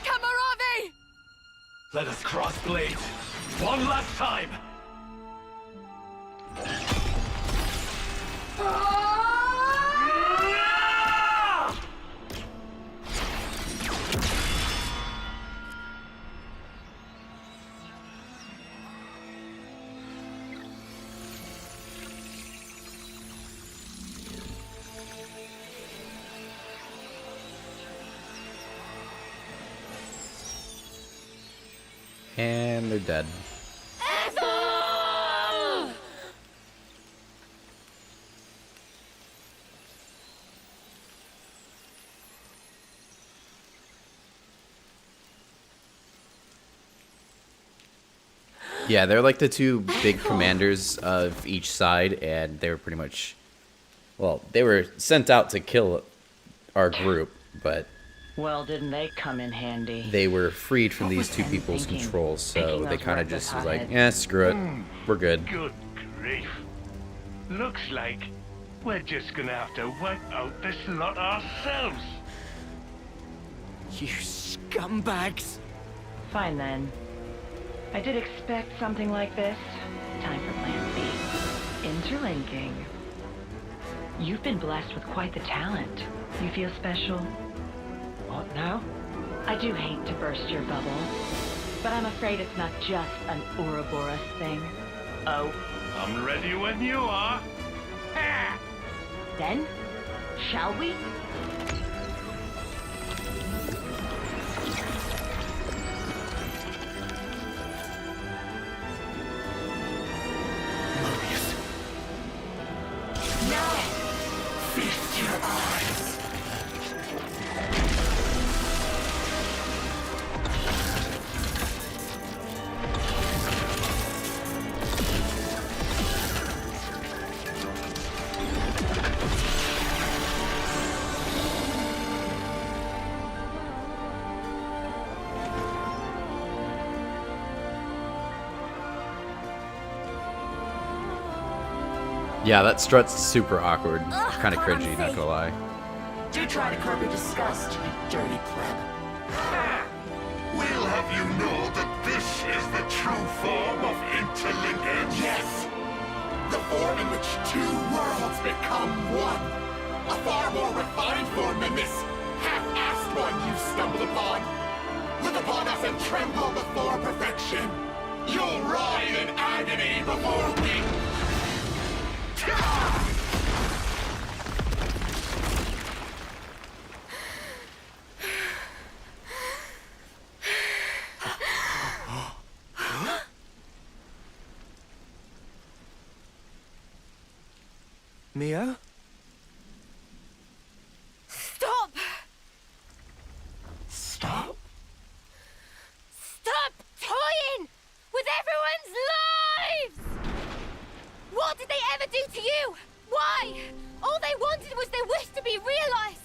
Kamaravi! Let us cross blades one last time. And they're dead. Yeah, they're like the two big commanders of each side, and they were pretty much, well, they were sent out to kill our group, but Well, didn't they come in handy? they were freed from these two people's controls, so they kind of just was like, yeah, screw it, we're good. Good grief. Looks like we're just gonna have to wipe out this lot ourselves. You scumbags! Fine then. I did expect something like this. Time for plan B. Interlinking. You've been blessed with quite the talent. You feel special? What now? I do hate to burst your bubble, but I'm afraid it's not just an Ouroboros thing. Oh. I'm ready when you are. Ha! Then, shall we? Now, feast your eyes. Yeah, that strut's super awkward. Kind of cringy, not gonna lie. Do try to curb your disgust, you dirty pleb. We'll have you know that this is the true form of interlinkage. Yes! The form in which two worlds become one. A far more refined form than this half-assed one you've stumbled upon. Look upon us and tremble before perfection. You'll writhe in agony before we... Mia? Stop! Stop? Stop toying with everyone's lives! What did they ever do to you? Why? All they wanted was their wish to be realized.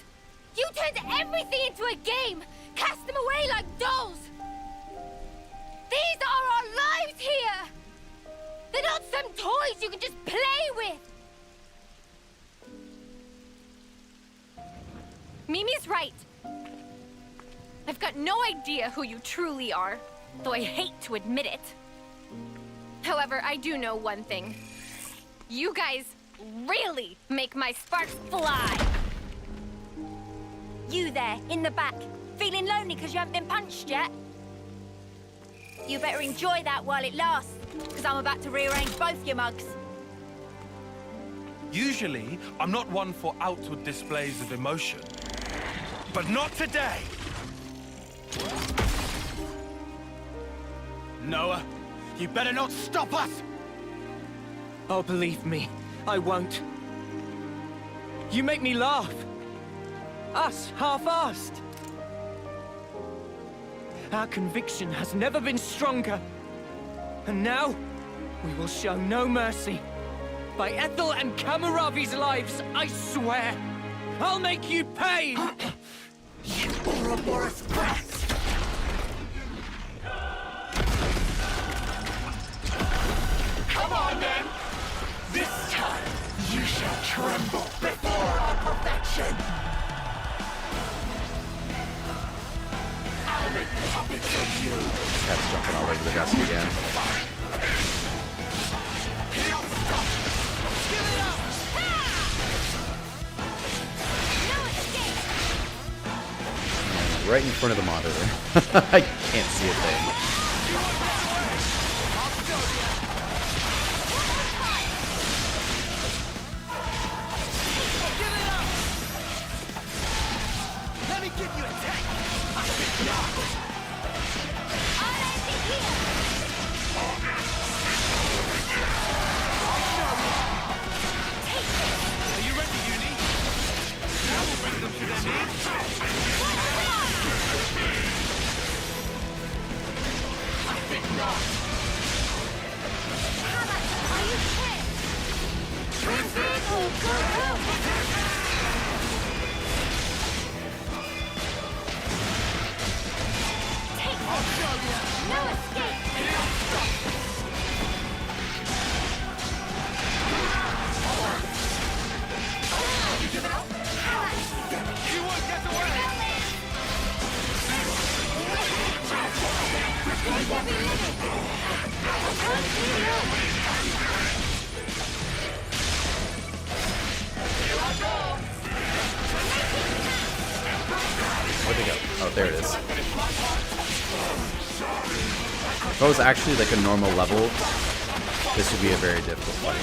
You turned everything into a game, cast them away like dolls. These are our lives here. They're not some toys you can just play with. Mimi's right. I've got no idea who you truly are, though I hate to admit it. However, I do know one thing. You guys really make my sparks fly. You there, in the back, feeling lonely because you haven't been punched yet? You better enjoy that while it lasts, because I'm about to rearrange both your mugs. Usually, I'm not one for outward displays of emotion. But not today! Noah, you better not stop us! Oh, believe me, I won't. You make me laugh. Us, half-assed. Our conviction has never been stronger. And now, we will show no mercy. By Ethel and Kamaravi's lives, I swear, I'll make you pay! You Ouroboros brats! Come on, then! This time, you shall tremble before our perfection! I'll make puppets of you! Cat's jumping all over the desk again. Right in front of the monitor. I can't see a thing. Let me give you a tech! I think not! Are you ready, Uni? Now we'll bring them to their knees. I think not! Are you fit? Transit! Go! I'll show you! No escape! You give it up? You won't get away! Where'd they go? Oh, there it is. If it was actually like a normal level, this would be a very difficult fight.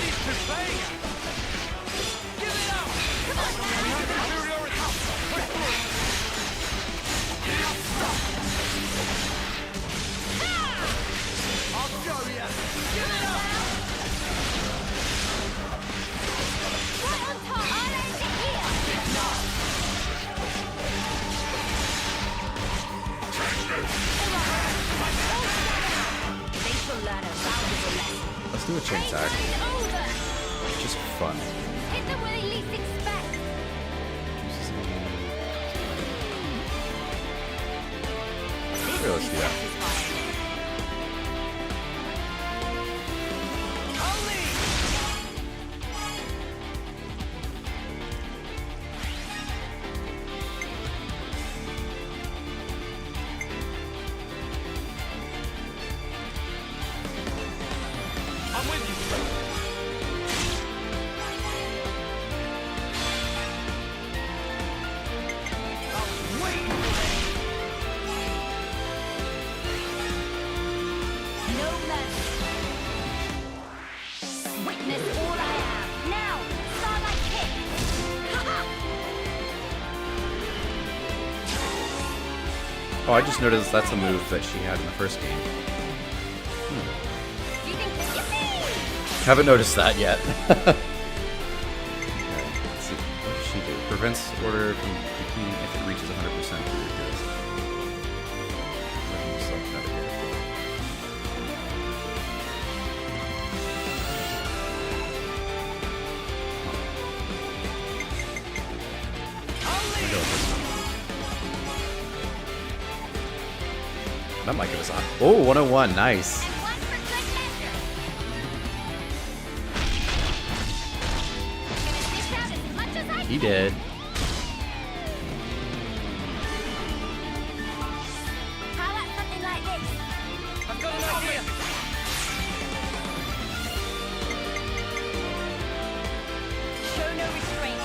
Let's do a chain attack. Just fun. Hit them where they least expect. Sure, let's do that. Oh, I just noticed that's a move that she had in the first game. Haven't noticed that yet. Okay, let's see. What does she do? Prevents order from completing if it reaches 100% through your kills. Let me select that again. We'll go with this one. That might give us on. Oh, 101. Nice. He did. How about something like this? I've got an idea! Show no restraint.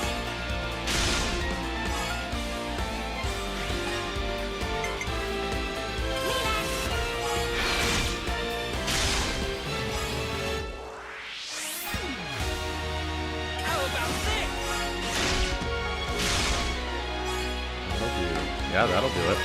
Yeah, that'll do it.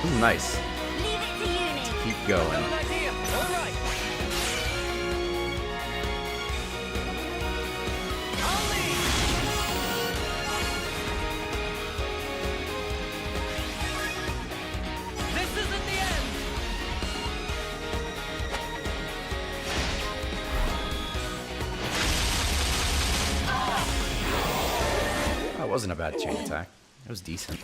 Ooh, nice. Leave it to Uni. Keep going. That wasn't a bad chain attack. It was decent.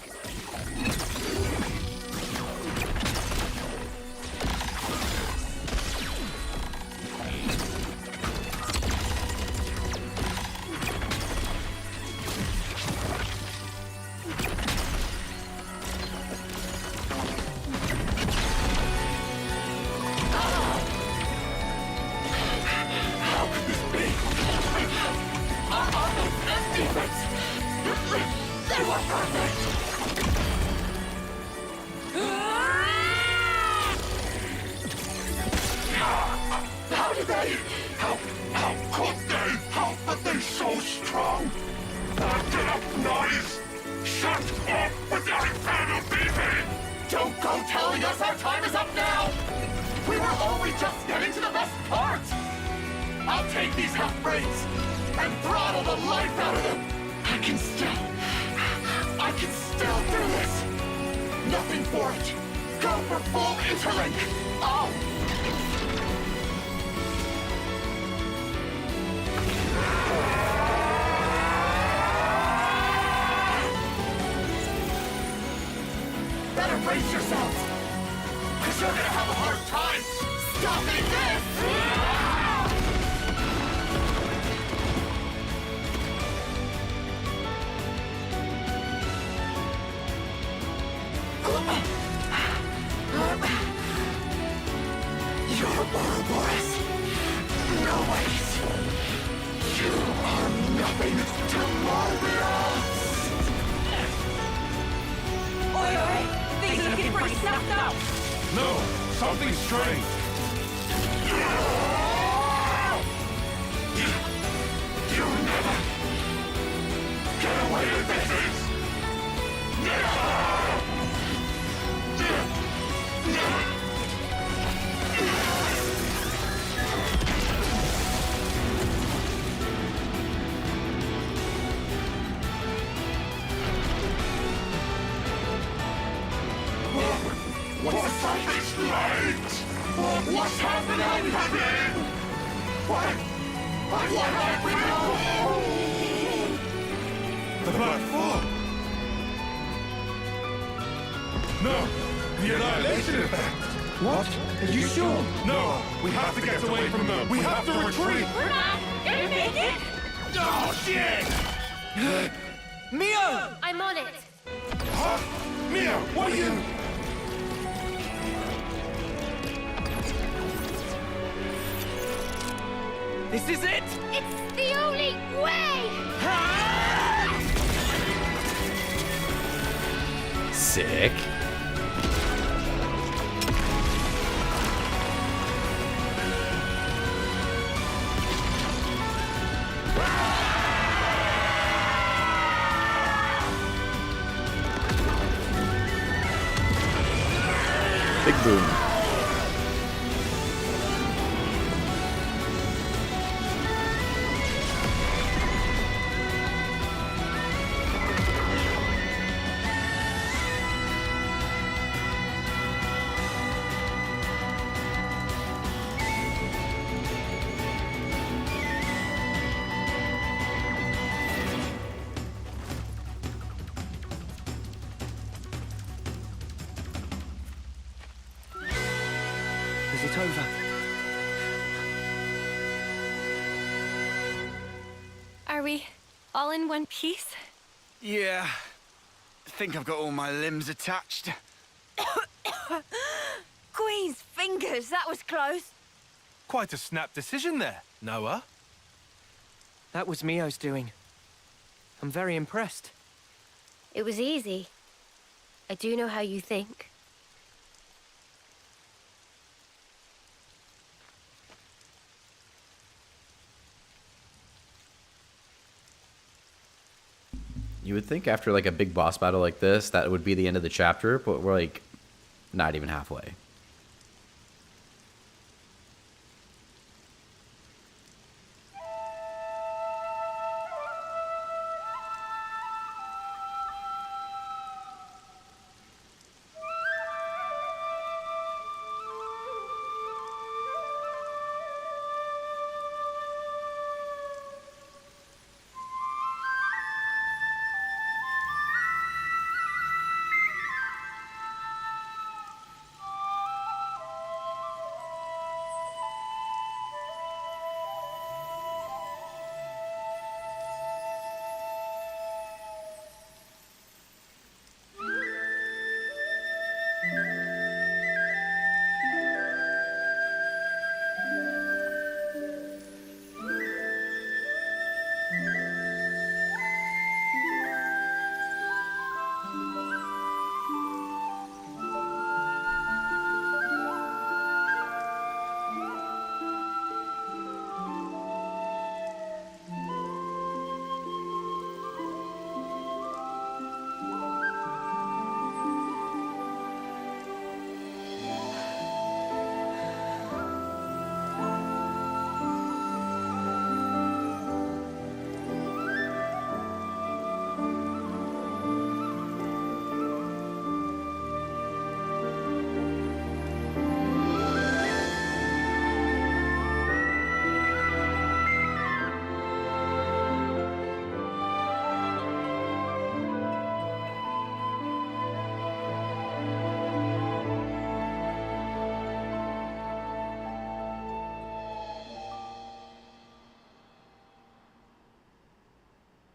This is it! It's the only way! Sick. Big boom. Is it over? Are we all in one piece? Yeah. I think I've got all my limbs attached. Queen's fingers, that was close. Quite a snap decision there, Noah. That was Mio's doing. I'm very impressed. It was easy. I do know how you think. You would think after like a big boss battle like this, that would be the end of the chapter, but we're like not even halfway.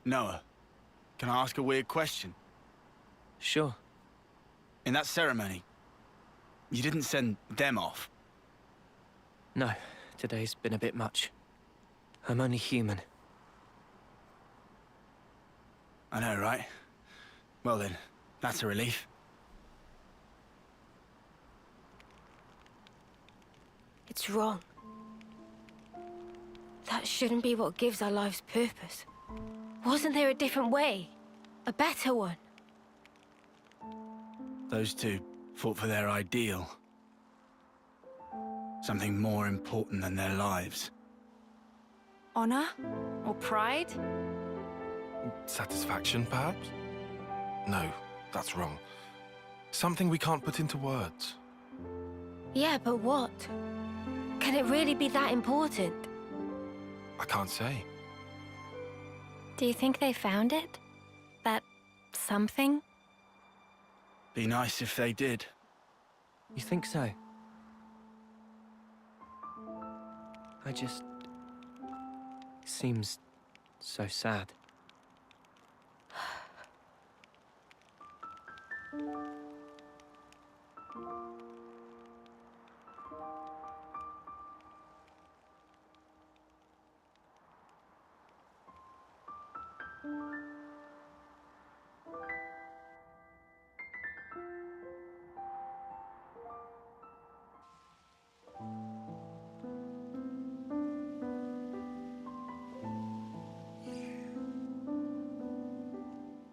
Noah, can I ask a weird question? Sure. In that ceremony, you didn't send them off. No, today's been a bit much. I'm only human. I know, right? Well then, that's a relief. It's wrong. That shouldn't be what gives our lives purpose. Wasn't there a different way? A better one? Those two fought for their ideal. Something more important than their lives. Honor? Or pride? Satisfaction, perhaps? No, that's wrong. Something we can't put into words. Yeah, but what? Can it really be that important? I can't say. Do you think they found it? That something? Be nice if they did. You think so? I just... seems so sad.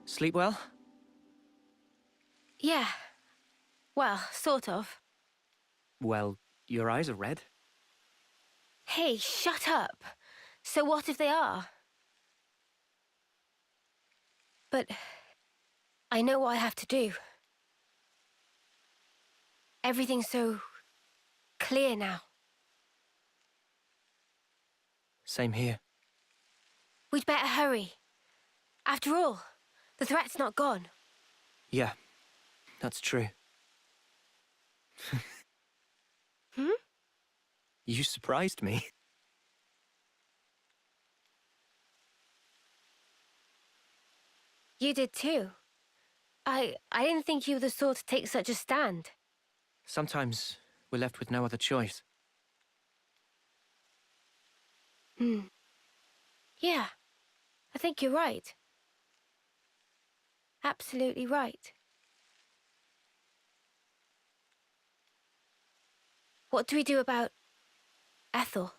Sleep well? Yeah. Well, sort of. Well, your eyes are red. Hey, shut up! So what if they are? But... I know what I have to do. Everything's so... clear now. Same here. We'd better hurry. After all, the threat's not gone. Yeah, that's true. Hmm? You surprised me. You did too. I didn't think you were the sort to take such a stand. Sometimes we're left with no other choice. Yeah, I think you're right. Absolutely right. What do we do about Ethel?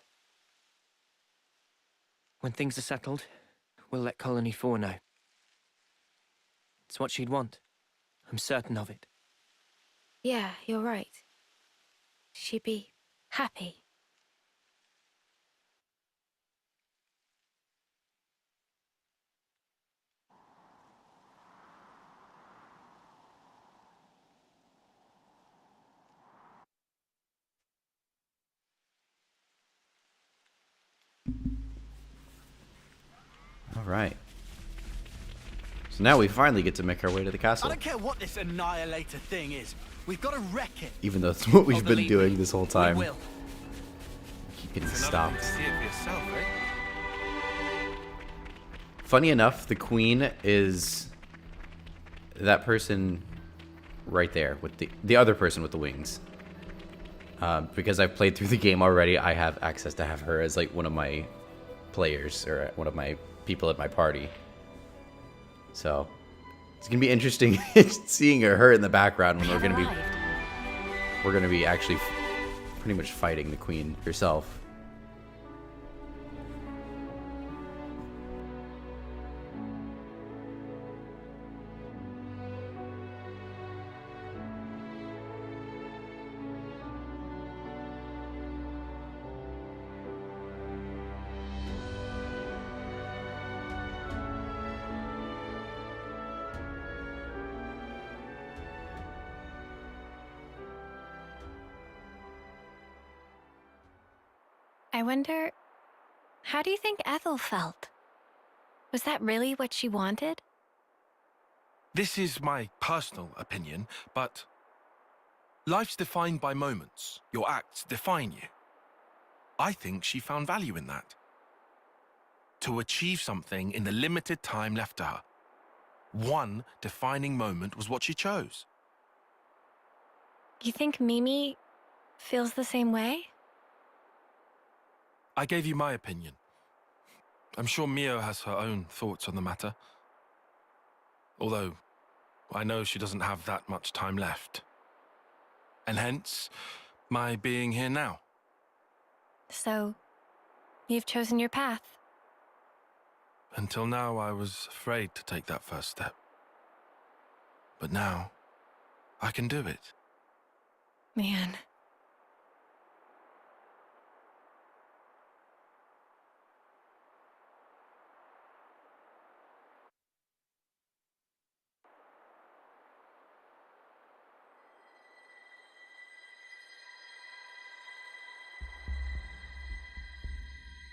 When things are settled, we'll let Colony 4 know. It's what she'd want. I'm certain of it. Yeah, you're right. She'd be happy. All right. So now we finally get to make our way to the I castle. don't care what this Annihilator thing is. We've got to wreck it. Even though that's what we've been believe doing me, this whole time. we will. Keep getting It's another thing stopped. to see it for yourself, eh? Funny enough, the queen is that person right there with the other person with the wings. Because I've played through the game already, I have access to have her as like one of my players or one of my people at my party. So it's gonna be interesting seeing her in the background when we're gonna be actually pretty much fighting the queen herself. I wonder, how do you think Ethel felt? Was that really what she wanted? This is my personal opinion, but life's defined by moments. Your acts define you. I think she found value in that. to achieve something in the limited time left to her. One defining moment was what she chose. You think Mimi feels the same way? I gave you my opinion. I'm sure Mio has her own thoughts on the matter. Although, I know she doesn't have that much time left. And hence, my being here now. So, you've chosen your path. Until now, I was afraid to take that first step. But now, I can do it. Man.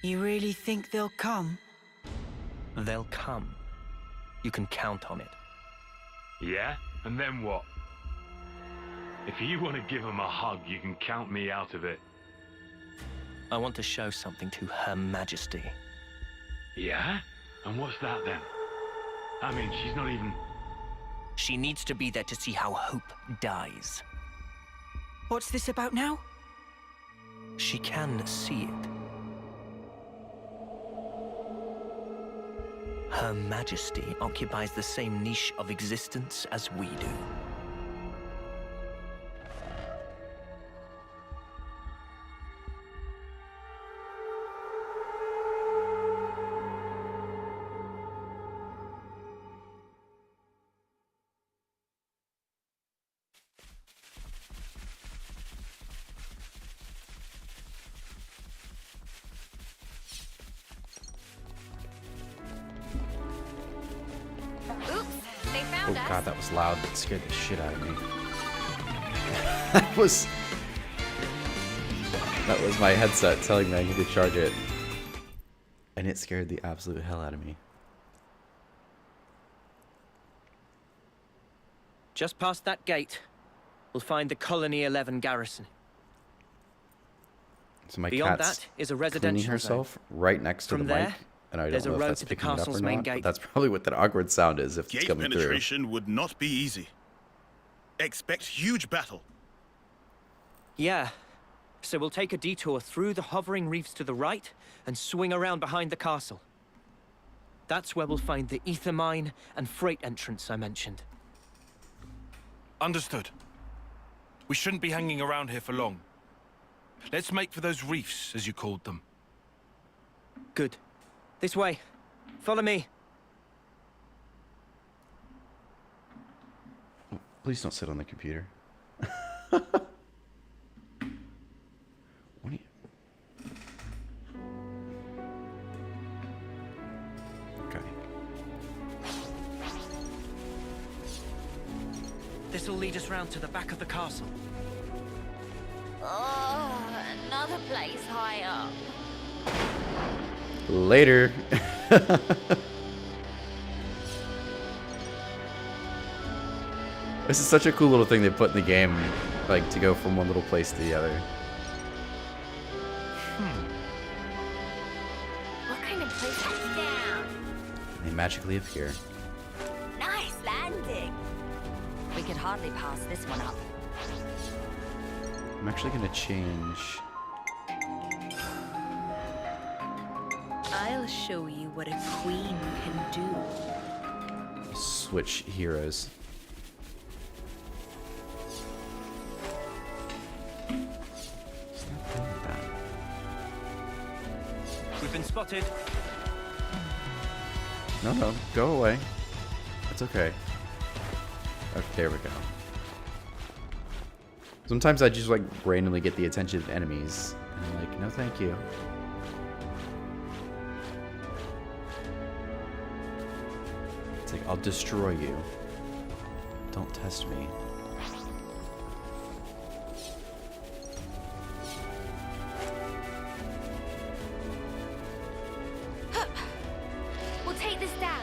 You really think they'll come? They'll come. You can count on it. Yeah? And then what? If you want to give them a hug, you can count me out of it. I want to show something to Her Majesty. Yeah? And what's that then? I mean, she's not even... She needs to be there to see how hope dies. What's this about now? She can see it. Her Majesty occupies the same niche of existence as we do. Oh god, that was loud. That scared the shit out of me. That was my headset telling me I need to charge it. And it scared the absolute hell out of me. Just past that gate, we'll find the Colony 11 garrison. So my Beyond cat's that is a cleaning residential herself zone. right next to From the mic. there, And I there's don't a know if road that's to the picking it up or castle's main not, gate. but that's probably what that awkward sound is if it's Gate coming through. penetration would not be easy. Expect huge battle. Yeah. So we'll take a detour through the hovering reefs to the right and swing around behind the castle. That's where we'll find the ether mine and freight entrance I mentioned. Understood. We shouldn't be hanging around here for long. Let's make for those reefs, as you called them. Good. This way. Follow me. Please don't sit on the computer. What are you... Okay. This'll lead us round to the back of the castle. Oh, another place high up. Later. This is such a cool little thing they put in the game, like to go from one little place to the other. What kind of place is down? They magically appear. Nice landing. We could hardly pass this one up. I'm actually gonna change. I'll show you what a queen can do. Switch heroes. Stop doing that. We've been spotted. No, go away. It's okay. Okay, there we go. Sometimes I just like randomly get the attention of enemies, and I'm like, no, thank you. It's like, I'll destroy you. Don't test me. We'll take this down.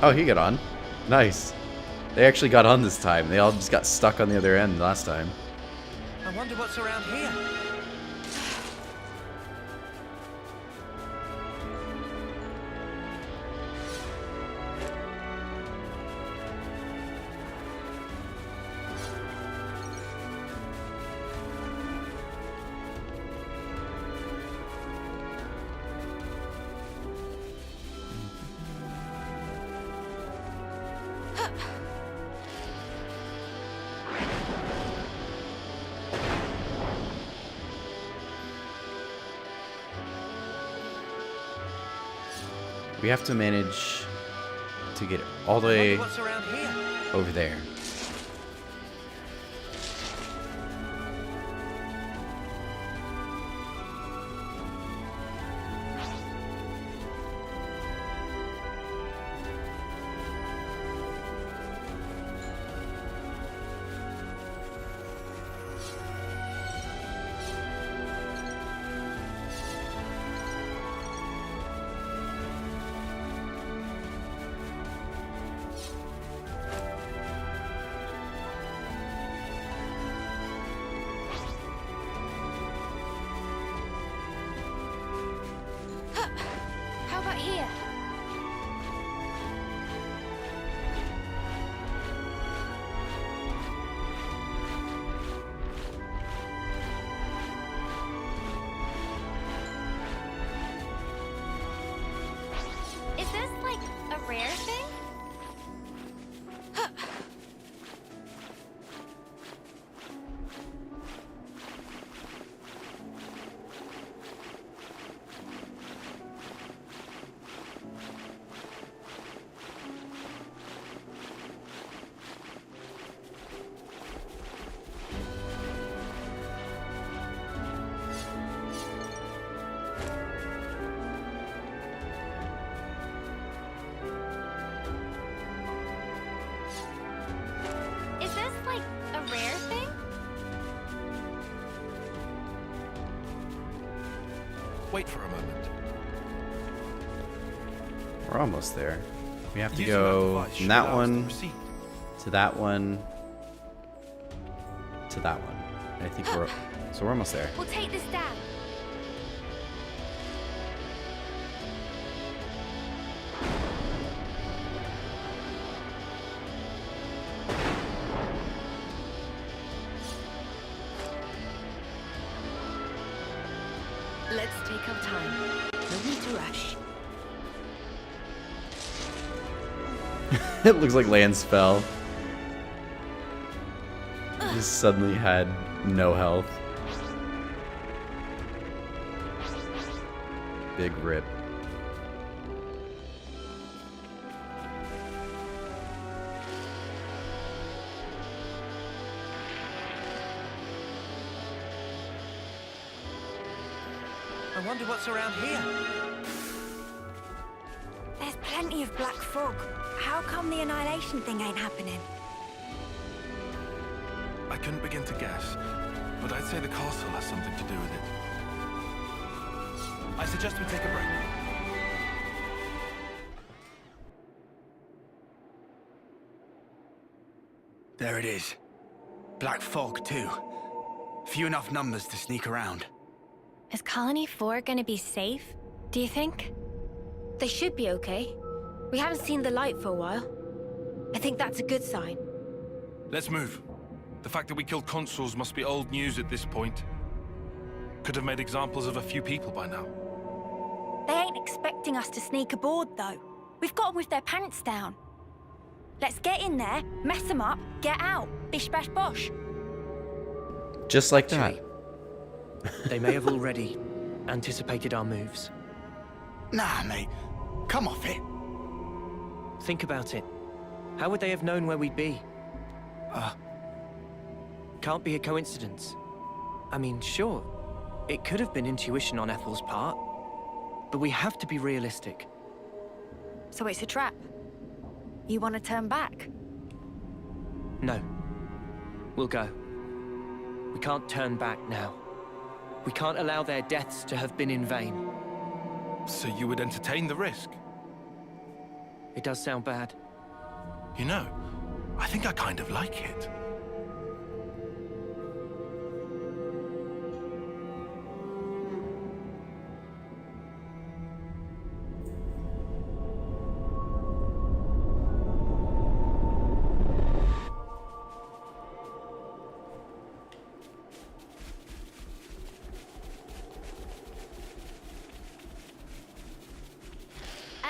Oh, he got on. Nice. They actually got on this time. They all just got stuck on the other end last time. I wonder what's around here. We have to manage to get all the way What's around here? over there. How about here? Is this like a rare thing? Is this like a rare thing? Wait for a moment. We're almost there. We have to Using that go device from should that allow us to one proceed. to that one to that one. And I think we're almost there. We'll take this down. Let's take our time. No need to rush. It looks like Lance fell. Just suddenly had no health. Big rip. I wonder what's around here. There's plenty of black fog. How come the annihilation thing ain't happening? I couldn't begin to guess, but I'd say the castle has something to do with it. I suggest we take a break. There it is. Black fog, too. Few enough numbers to sneak around. Is Colony 4 gonna be safe, do you think? They should be okay. We haven't seen the light for a while. I think that's a good sign. Let's move. The fact that we killed consuls must be old news at this point. Could have made examples of a few people by now. They ain't expecting us to sneak aboard, though. We've got them with their pants down. Let's get in there, mess them up, get out. Bish bash bosh. Just like that. They may have already anticipated our moves. Nah, mate. Come off it. Think about it. How would they have known where we'd be? Can't be a coincidence. I mean, sure, it could have been intuition on Ethel's part, but we have to be realistic. So it's a trap. You want to turn back? No. We'll go. We can't turn back now. We can't allow their deaths to have been in vain. So you would entertain the risk? It does sound bad. You know, I think I kind of like it.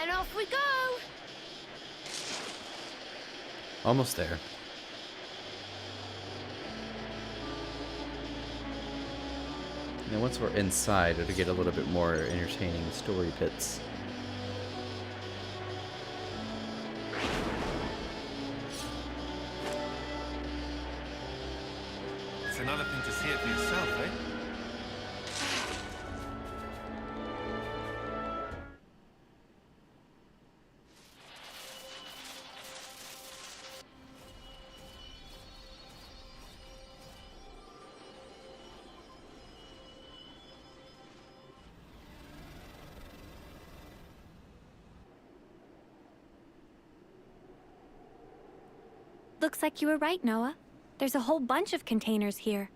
And off we go! Almost there. Now once we're inside, it'll get a little bit more entertaining story bits. see it for yourself, eh? Looks like you were right, Noah. There's a whole bunch of containers here.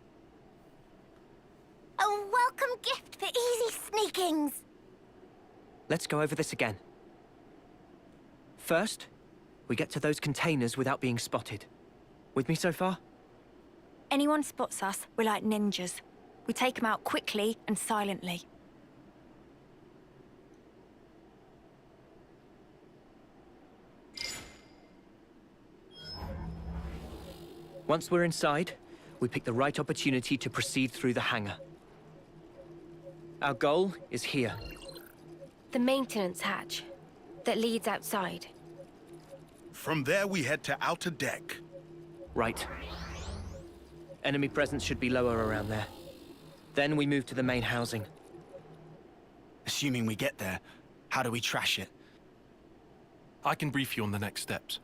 A welcome gift for easy sneakings. Let's go over this again. First, we get to those containers without being spotted. With me so far? Anyone spots us, we're like ninjas. We take them out quickly and silently. Once we're inside, we pick the right opportunity to proceed through the hangar. Our goal is here. The maintenance hatch that leads outside. From there, we head to outer deck. Right. Enemy presence should be lower around there. Then we move to the main housing. Assuming we get there, how do we trash it? I can brief you on the next steps.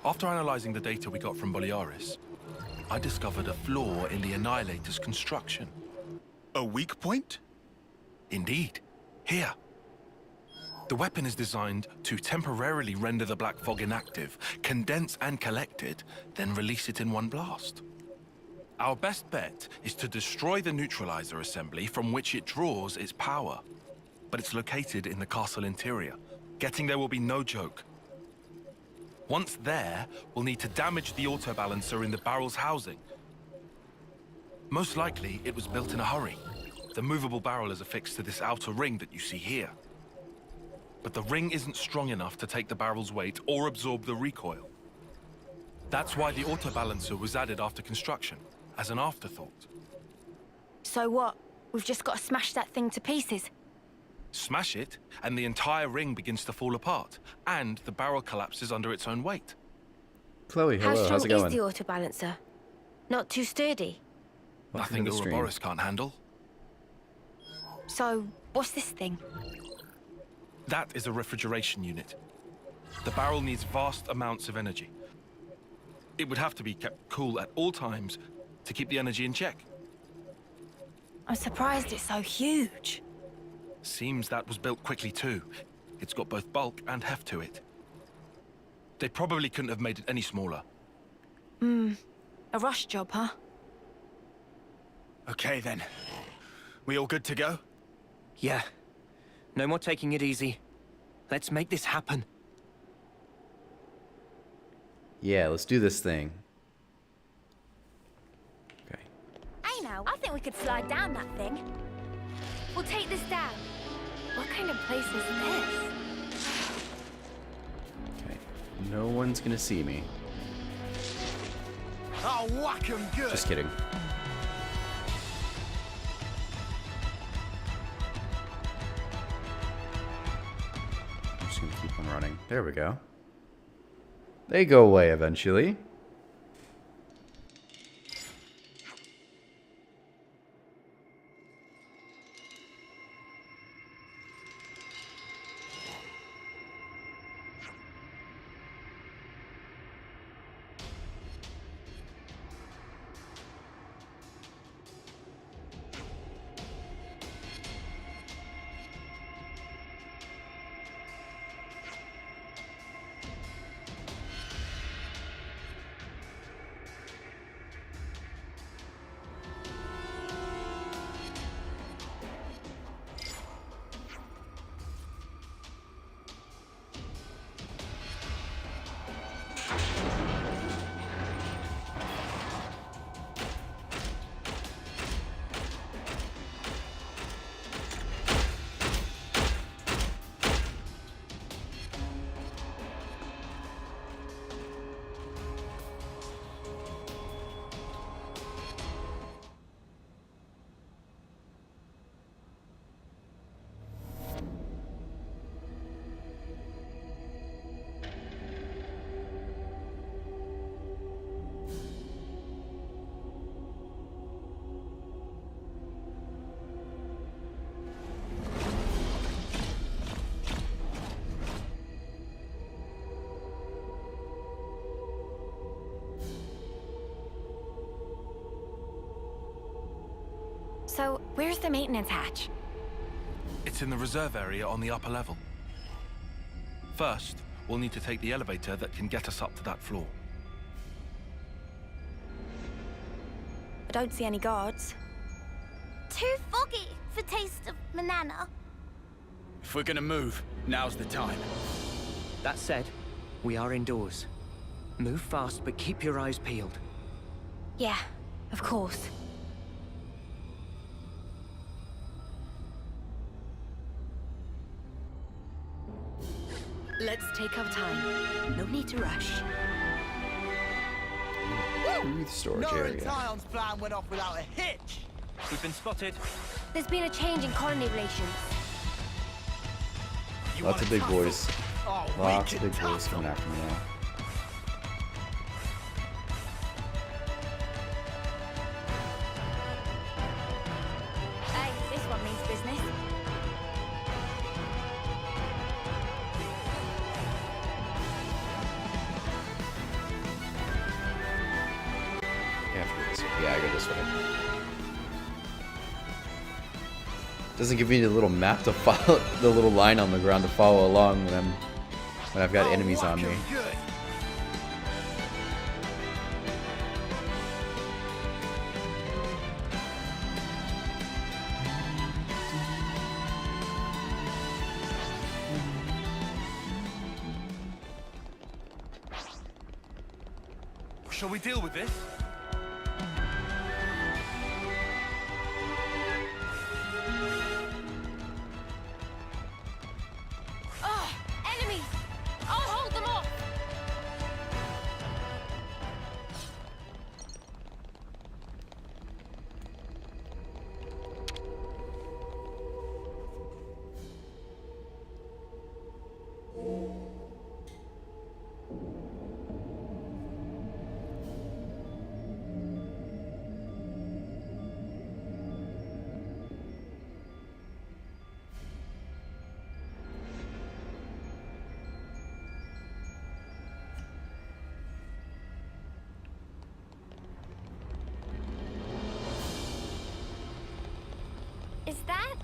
After analyzing the data we got from Boliaris, I discovered a flaw in the Annihilator's construction. A weak point? Indeed. Here. The weapon is designed to temporarily render the black fog inactive, condense and collect it, then release it in one blast. Our best bet is to destroy the neutralizer assembly from which it draws its power. But it's located in the castle interior. Getting there will be no joke. Once there, we'll need to damage the auto-balancer in the barrel's housing. Most likely, it was built in a hurry. The movable barrel is affixed to this outer ring that you see here. But the ring isn't strong enough to take the barrel's weight or absorb the recoil. That's why the auto-balancer was added after construction, as an afterthought. So what? We've just got to smash that thing to pieces. Smash it, and the entire ring begins to fall apart, and the barrel collapses under its own weight. Chloe, hello, How how's strong it is going? the autobalancer? Not too sturdy? Nothing to the stream. Ouroboros can't handle. So, what's this thing? That is a refrigeration unit. The barrel needs vast amounts of energy. It would have to be kept cool at all times to keep the energy in check. I'm surprised it's so huge. Seems that was built quickly too. It's got both bulk and heft to it. They probably couldn't have made it any smaller. A rush job, huh? Okay then. We all good to go? Yeah. No more taking it easy. Let's make this happen. Yeah, let's do this thing. Okay. Hey now, I think we could slide down that thing. We'll take this down. What kind of place is this? Okay. No one's gonna see me. Oh, whack 'em good! Just kidding. I'm just gonna keep on running. There we go. They go away eventually. So, where's the maintenance hatch? It's in the reserve area on the upper level. First, we'll need to take the elevator that can get us up to that floor. I don't see any guards. Too foggy for taste of banana. If we're gonna move, now's the time. That said, we are indoors. Move fast, but keep your eyes peeled. Yeah, of course. Let's take our time. No need to rush. Food storage Nora and area. Tion's plan went off without a hitch. We've been spotted. There's been a change in colony relations. Lots of big boys. Oh, Lots of big boys coming after me now. Hey, this one means business. Yeah, I go this way. Doesn't give me the little map to follow, the little line on the ground to follow along when I've got enemies on me. Shall we deal with this? Enemies! I'll hold them off! Is that?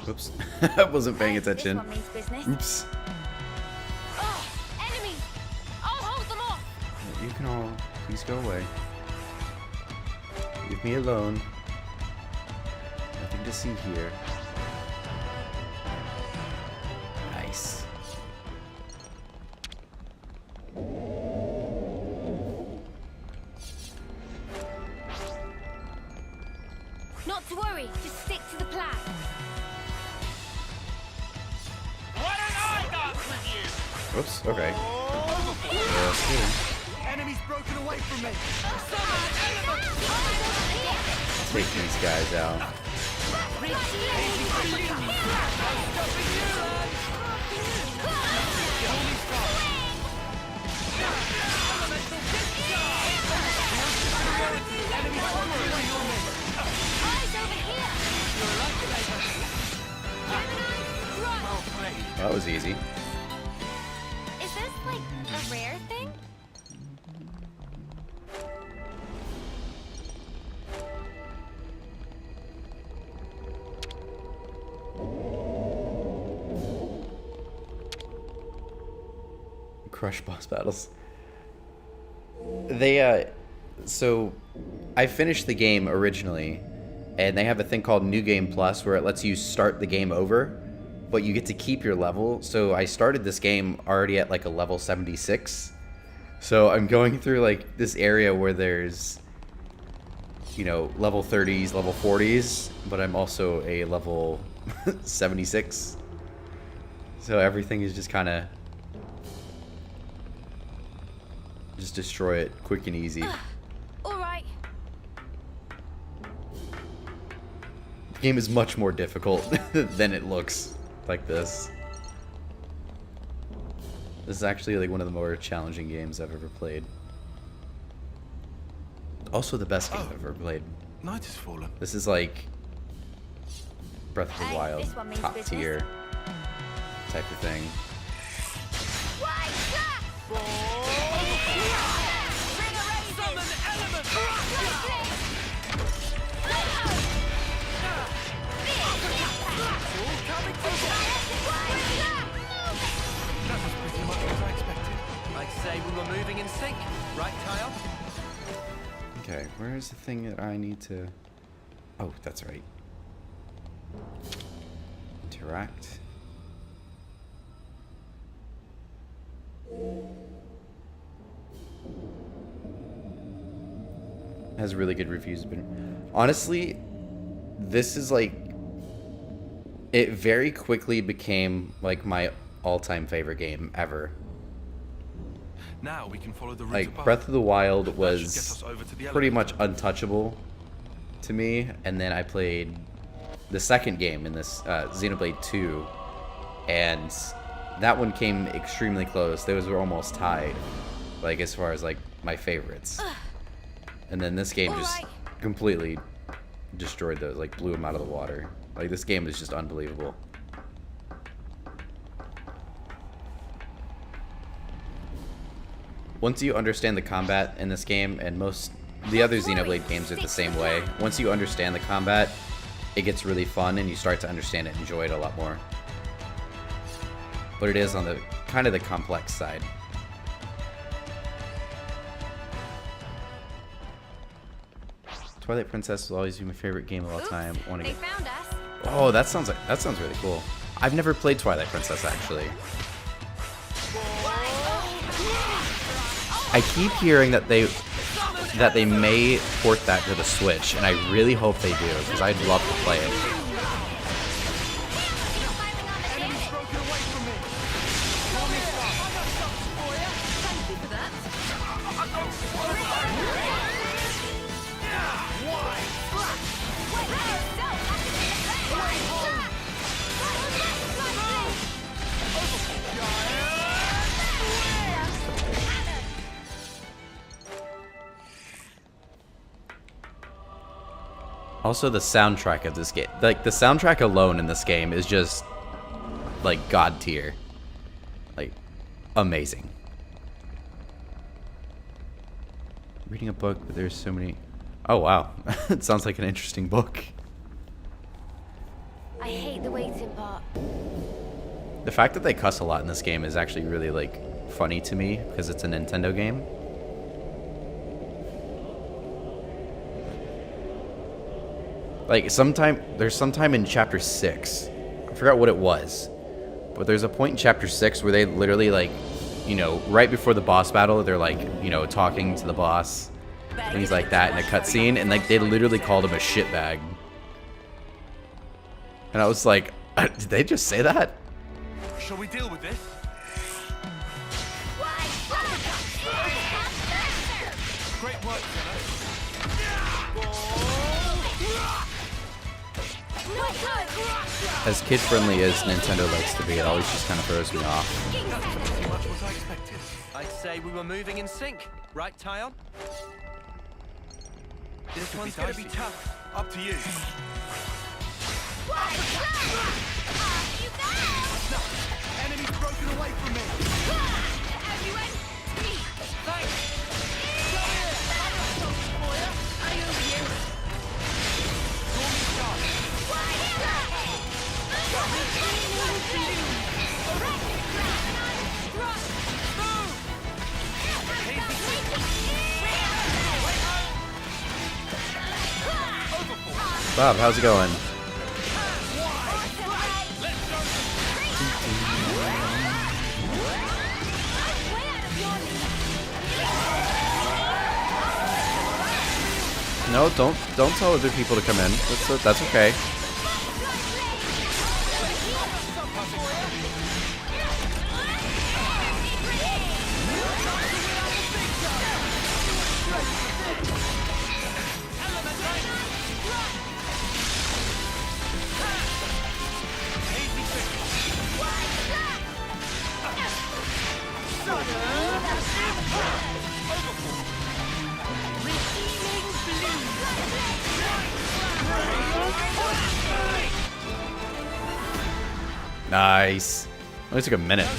Oops. I wasn't paying attention. This one means business. Oops. Enemies! I'll hold them off! You can all please go away. Leave me alone. Nothing to see here. Nice. Not to worry, just stick to the plan. What an I got with you! Whoops, okay. Enemies broken away from me. Take these guys out. That was easy. Is this like a rare thing? Crush boss battles. They, so I finished the game originally, and they have a thing called New Game Plus where it lets you start the game over, but you get to keep your level. So I started this game already at like a level 76. So I'm going through like this area where there's, you know, level 30s, level 40s, but I'm also a level 76. So everything is just kind of just destroy it quick and easy. All right. The game is much more difficult than it looks like this. This is actually like one of the more challenging games I've ever played. Also the best game I've ever played. Night has fallen. This is like Breath of the Hey, Wild, this one means top business. tier. type of thing. That was pretty much what I expected. I'd say we were moving in sync, right, Kyle? Okay, where's the thing that I need to... Oh, that's right. Interact. Has really good reviews, but honestly, this is like... It very quickly became like my all-time favorite game ever. Now we can follow the route Like, above. Breath of the Wild That should was get us over to the pretty elevator. much untouchable to me, and then I played the second game in this, Xenoblade 2, and that one came extremely close. Those were almost tied, like, as far as, like, my favorites. And then this game just completely destroyed those, like, blew them out of the water. Like, this game is just unbelievable. Once you understand the combat in this game, and most the other Xenoblade games are the same way, once you understand the combat, it gets really fun and you start to understand it and enjoy it a lot more. But it is on the kind of the complex side. Twilight Princess will always be my favorite game of all time. They found us. Oh, that sounds really cool. I've never played Twilight Princess actually. I keep hearing that they may port that to the Switch, and I really hope they do, because I'd love to play it. Also, the soundtrack of this game, like, the soundtrack alone in this game is just, like, god tier. Like, amazing. Reading a book, but there's so many... Oh, wow. It sounds like an interesting book. I hate the waiting part. The fact that they cuss a lot in this game is actually really, like, funny to me, because it's a Nintendo game. Like, there's sometime in chapter 6, I forgot what it was, but there's a point in chapter 6 where they literally, like, you know, right before the boss battle, they're, like, you know, talking to the boss, things like that in a cutscene, and, like, they literally called him a shitbag. And I was like, did they just say that? Shall we deal with this? Great work, As kid-friendly as Nintendo likes to be, it always just kind of throws me off. Pretty much what I expected. I'd say we were moving in sync, right, Tyon? This one's gonna be tough. Up to you. Enemy's broken away from me. Everyone, me. Thanks. Bob, how's it going? No, don't tell other people to come in. That's okay. Nice. Only took a minute.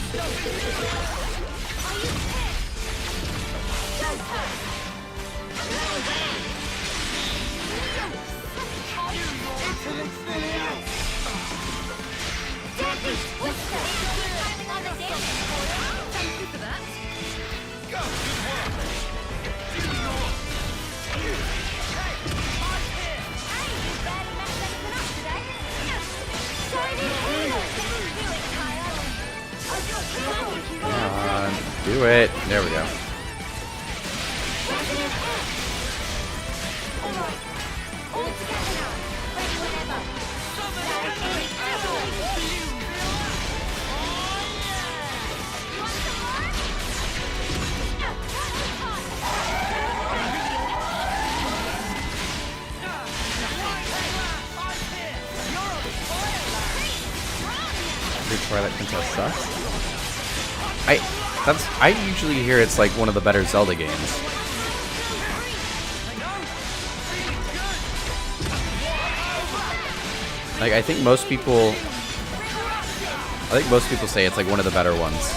Come on, do it. There we go. Twilight Princess sucks. I usually hear it's like one of the better Zelda games. Like I think most people say it's like one of the better ones.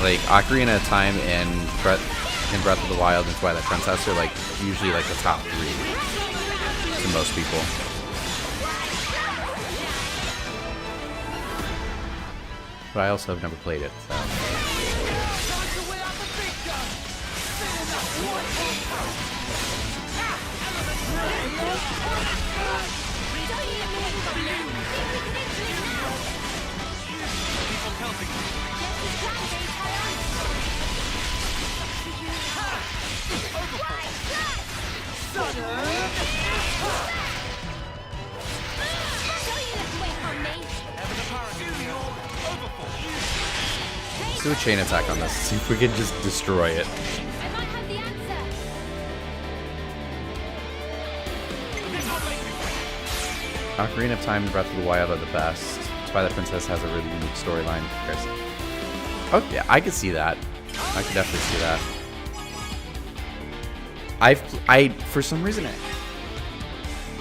Like Ocarina of Time and Breath of the Wild and Twilight Princess are like usually like the top 3 to most people. But I also have never played it, so. Let's do a chain attack on this. See if we can just destroy it. Ocarina of Time and Breath of the Wild are the best. Twilight Princess has a really unique storyline. Oh yeah, I could see that. I could definitely see that. I for some reason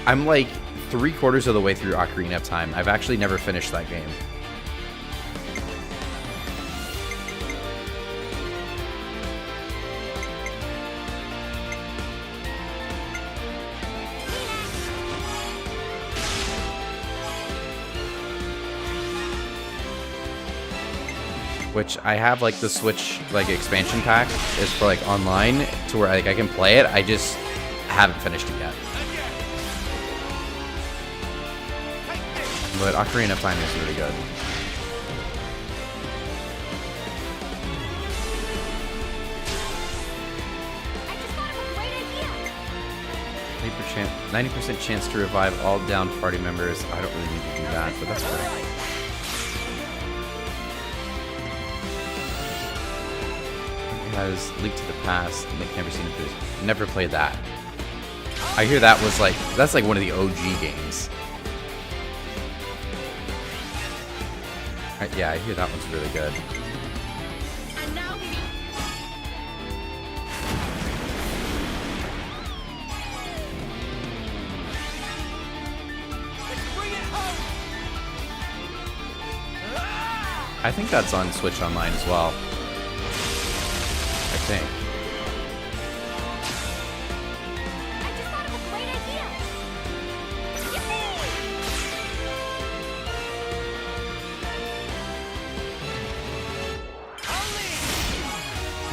I'm like 3/4 of the way through Ocarina of Time. I've actually never finished that game. Which I have like the Switch like expansion pack is for like online to where like I can play it. I just haven't finished it yet. But Ocarina of Time is really good. 90% chance to revive all downed party members. I don't really need to do that, but that's great. Has Leap to the Past and Make Never Seen It. Never played that. I hear that was like, that's like one of the OG games. Yeah, I hear that one's really good. I think that's on Switch Online as well. I think.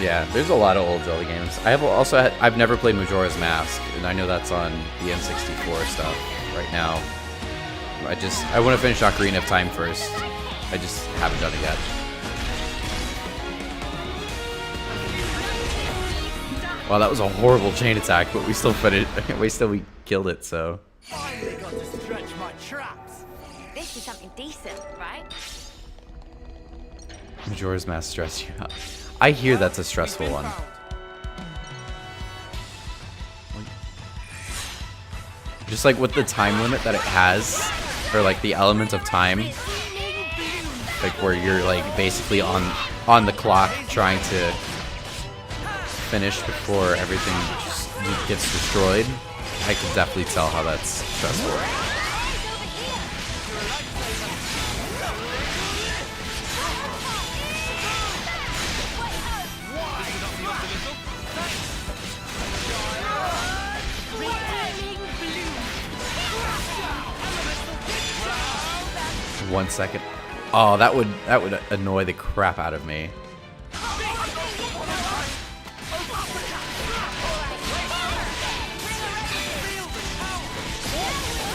Yeah, there's a lot of old Zelda games. I've never played Majora's Mask, and I know that's on the N64 stuff right now. I want to finish Ocarina of Time first. I just haven't done it yet. Wow, that was a horrible chain attack, but we still we killed it, so. Finally got to stretch my traps. This is something decent, right? Majora's Mask stress you out. I hear that's a stressful one. Just like with the time limit that it has, or like the element of time, like where you're like basically on the clock trying to finish before everything just gets destroyed. I can definitely tell how that's stressful. 1 second. Oh, that would annoy the crap out of me.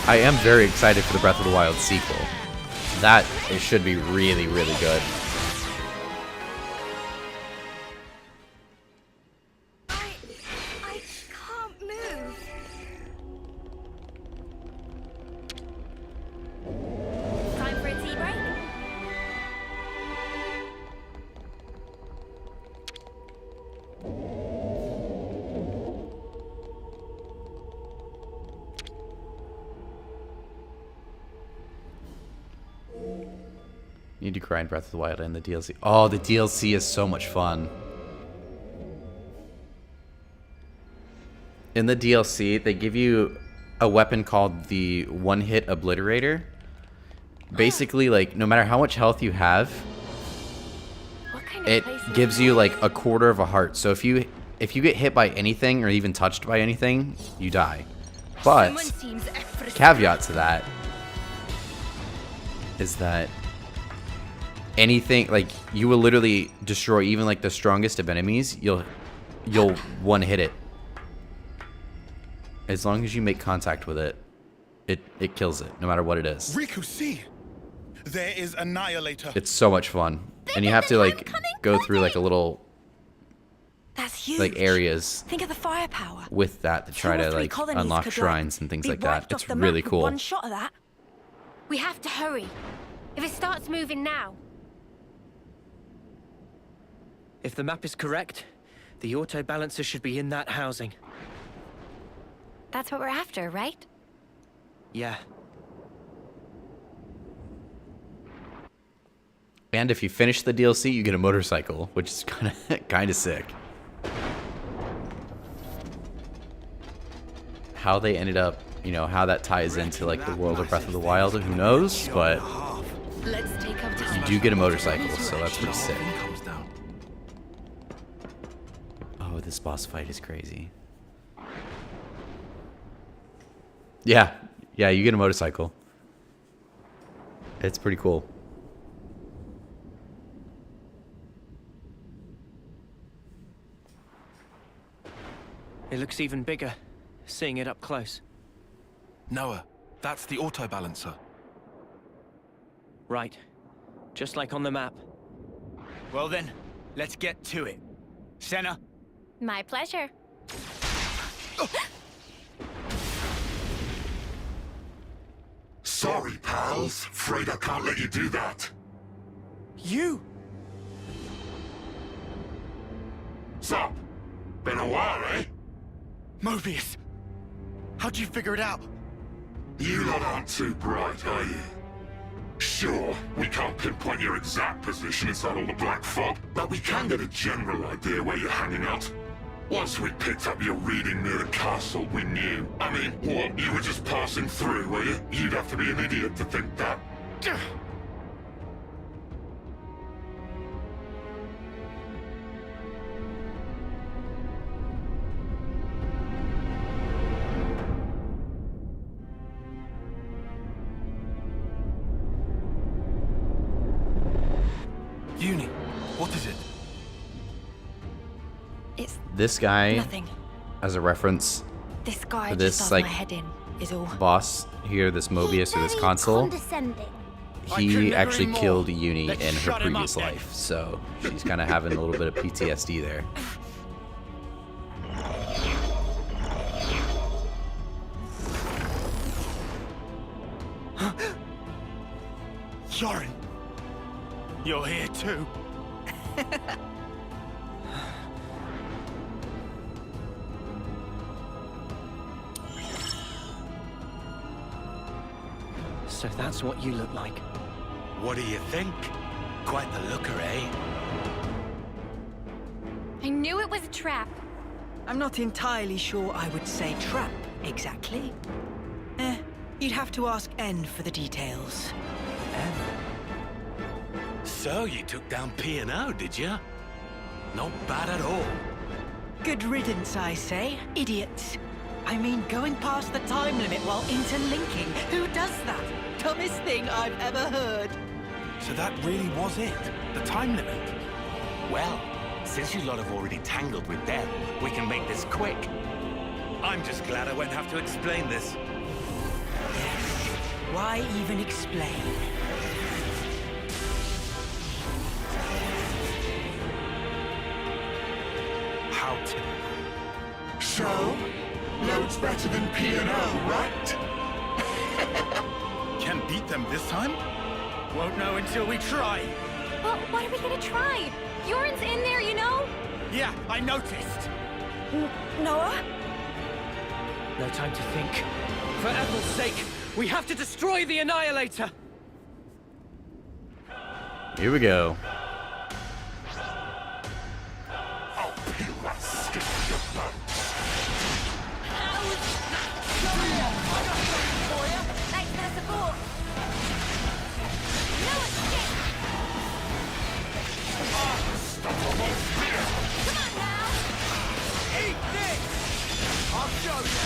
I am very excited for the Breath of the Wild sequel. That it should be really, really good. I can't move. Time for a tea break? You need to grind Breath of the Wild in the DLC. Oh, the DLC is so much fun. In the DLC, they give you a weapon called the one-hit obliterator. Basically, like, no matter how much health you have, it gives you like a quarter of a heart. So if you get hit by anything or even touched by anything, you die. But caveat to that is that anything, like, you will literally destroy even like the strongest of enemies. You'll one hit it. As long as you make contact with it, it kills it, no matter what it is. Riku, see! There is Annihilator. It's so much fun. And you have to like go through like a little That's huge. like areas Think of the firepower. with that to try to like unlock shrines and things like that. It's really cool. One shot of that. We have to hurry. If it starts moving now, If the map is correct, the auto balancer should be in that housing. that's what we're after, right? Yeah. And if you finish the DLC, you get a motorcycle, which is kind of sick. How they ended up, you know, how that ties into like the world of Breath of the Wild, who knows? But Let's take up time. you do get a motorcycle, so that's pretty sick. Oh, this boss fight is crazy. Yeah, you get a motorcycle. It's pretty cool. It looks even bigger, seeing it up close. Noah, that's the auto balancer. Right. Just like on the map. Well then, let's get to it. Senna? My pleasure. Sorry, pals. Afraid I can't let you do that. You? Sup? Been a while, eh? Mobius! How'd you figure it out? You lot aren't too bright, are you? Sure, we can't pinpoint your exact position inside all the black fog, but we can get a general idea where you're hanging out. Once we picked up your reading near the castle, we knew. I mean, what, you were just passing through, were you? You'd have to be an idiot to think that. Uni, what is it? It's This guy, nothing. as a reference This guy for just this does like my head in, is all. boss here, this Mobius or this console, he actually killed Uni in her previous life, so she's kind of having a little bit of PTSD there. Yorin! You're here too. So that's what you look like. What do you think? Quite the looker, eh? I knew it was a trap. I'm not entirely sure I would say trap, exactly. You'd have to ask N for the details. So you took down P&O, did you? Not bad at all. Good riddance, I say. Idiots. I mean, going past the time limit while interlinking. Who does that? dumbest thing I've ever heard. So that really was it? The time limit? Well, since you lot have already tangled with them, we can make this quick. I'm just glad I won't have to explain this. Why even explain? How typical. So, loads better than P&O, right? Can't beat them this time? Won't know until we try. Well, what are we gonna try? Bjorn's in there, you know? Yeah, I noticed. Noah? No time to think. For Ethel's sake, we have to destroy the Annihilator! Here we go. Thanks for the support. No escape! Come on now! Eat this! I'll show you!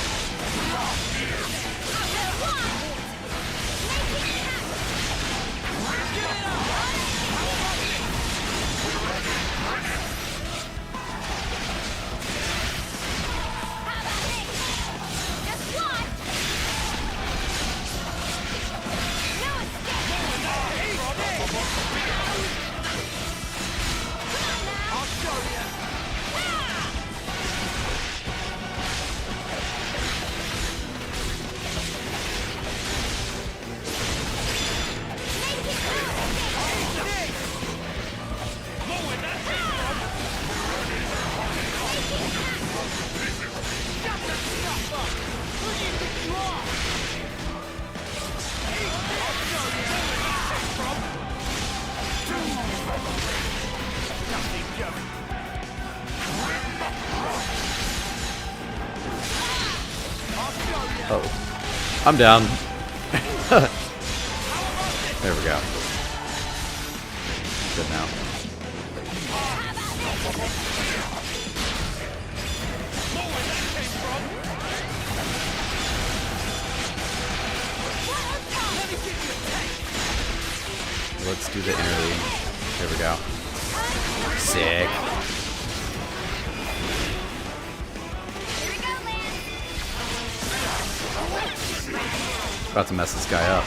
Oh, I'm down. There we go. Good now. Let's do the interlude. There we go. Sick. About to mess this guy up.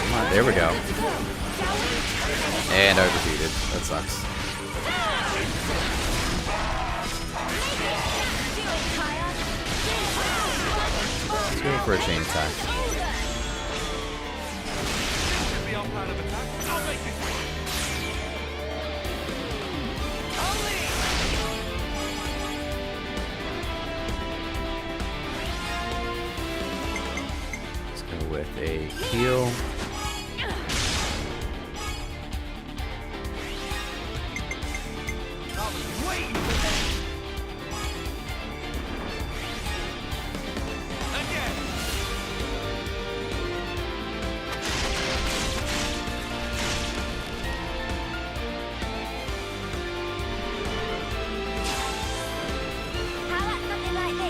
Come on, there we go. And I defeated. That sucks. Let's go for a chain attack. Let's go with a heal.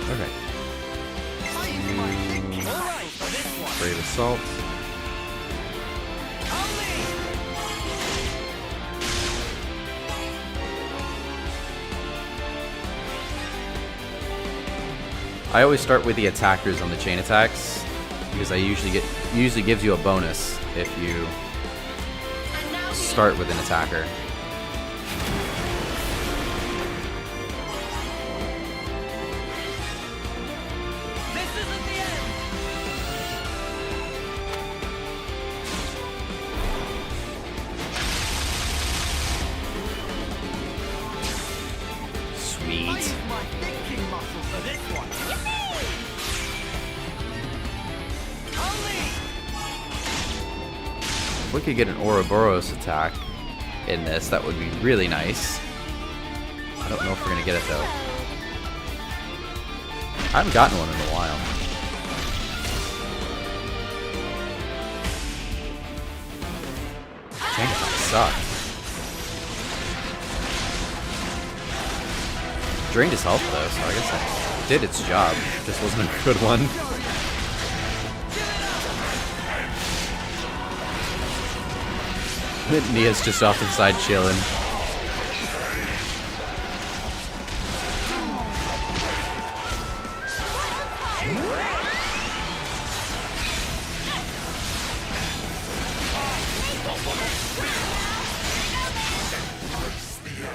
Okay. Brave Assault. I always start with the attackers on the chain attacks because I usually gives you a bonus if you start with an attacker. If we could get an Ouroboros attack in this, that would be really nice. I don't know if we're gonna get it though. I haven't gotten one in a while. Dang, it sucked. Drained his health though, so I guess that did its job. Just wasn't a good one. Nia's just off to the side chilling.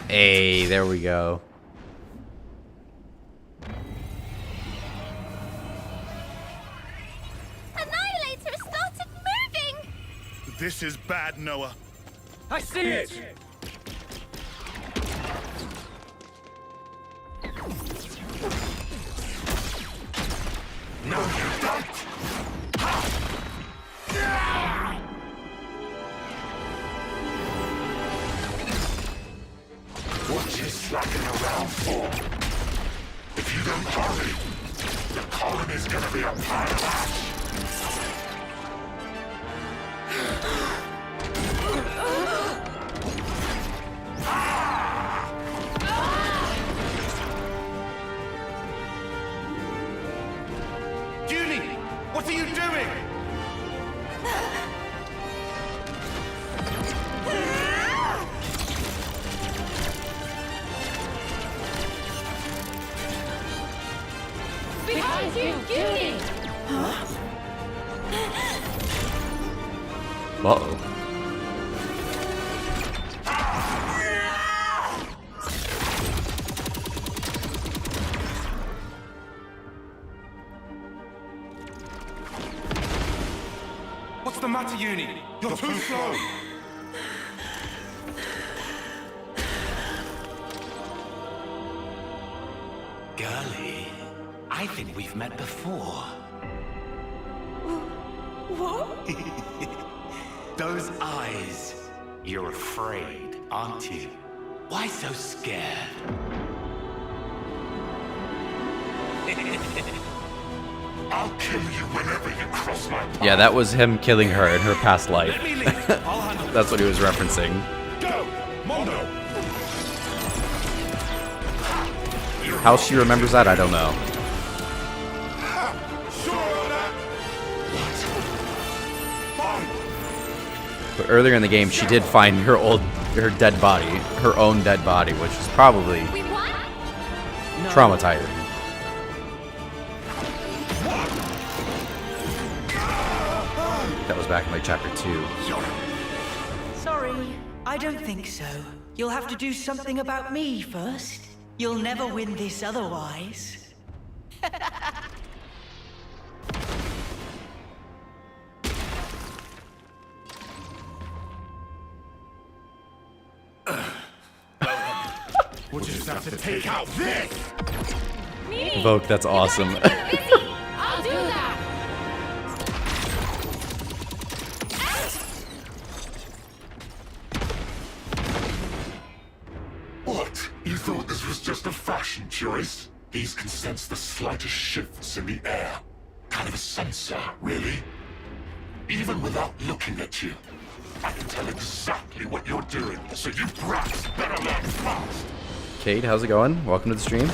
Hey, there we go. Annihilator started moving! This is bad, Noah. I see it! No, you don't! What you slacking around for? If you don't hurry, the colony's gonna be a pile of ash! Junie! What are you doing? Behind you, Junie! Uh-oh. What's the matter, Uni? You're too slow! Girlie, I think we've met before. What? Those eyes. You're afraid, aren't you? Why so scared? I'll kill you whenever you cross my path. Yeah, that was him killing her in her past life. That's what he was referencing. Go! Mondo! How she remembers that, I don't know. But earlier in the game, she did find her dead body, her own dead body, which is probably traumatizing. That was back in like chapter 2. Sorry, I don't think so. You'll have to do something about me first. You'll never win this otherwise. We'll just have to take out this! Vogue, that's awesome. I'll do that! What? You thought this was just a fashion choice? These can sense the slightest shifts in the air. Kind of a sensor, really. Even without looking at you, I can tell exactly what you're doing, so you brats better learn fast. Cade, how's it going? Welcome to the stream.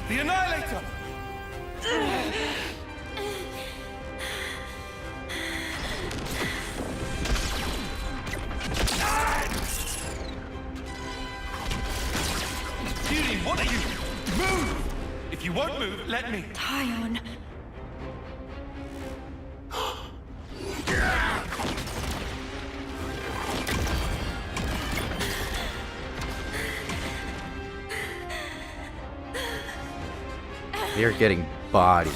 The Annihilator! Judy, what are you? Move! If you won't move, let me. Tyon. They're getting bodied.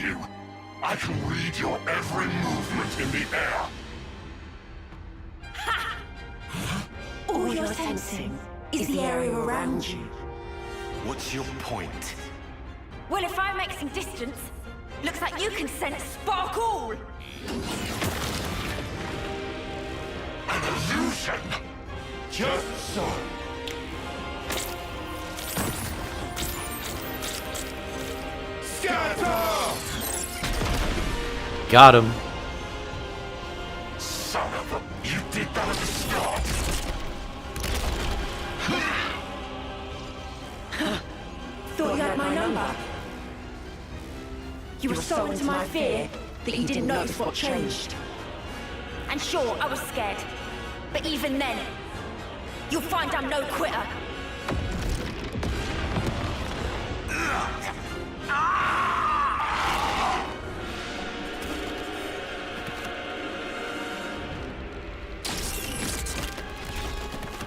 you. I can read your every movement in the air. All you're sensing is the area around you. What's your point? Well, if I make some distance, looks like you can sense sparkle! An illusion! Just so. Scatter! Got him. Son of a... You did that at the start! Thought you had my number? You were so into my fear that you didn't notice what changed. And sure, I was scared. But even then, you'll find I'm no quitter.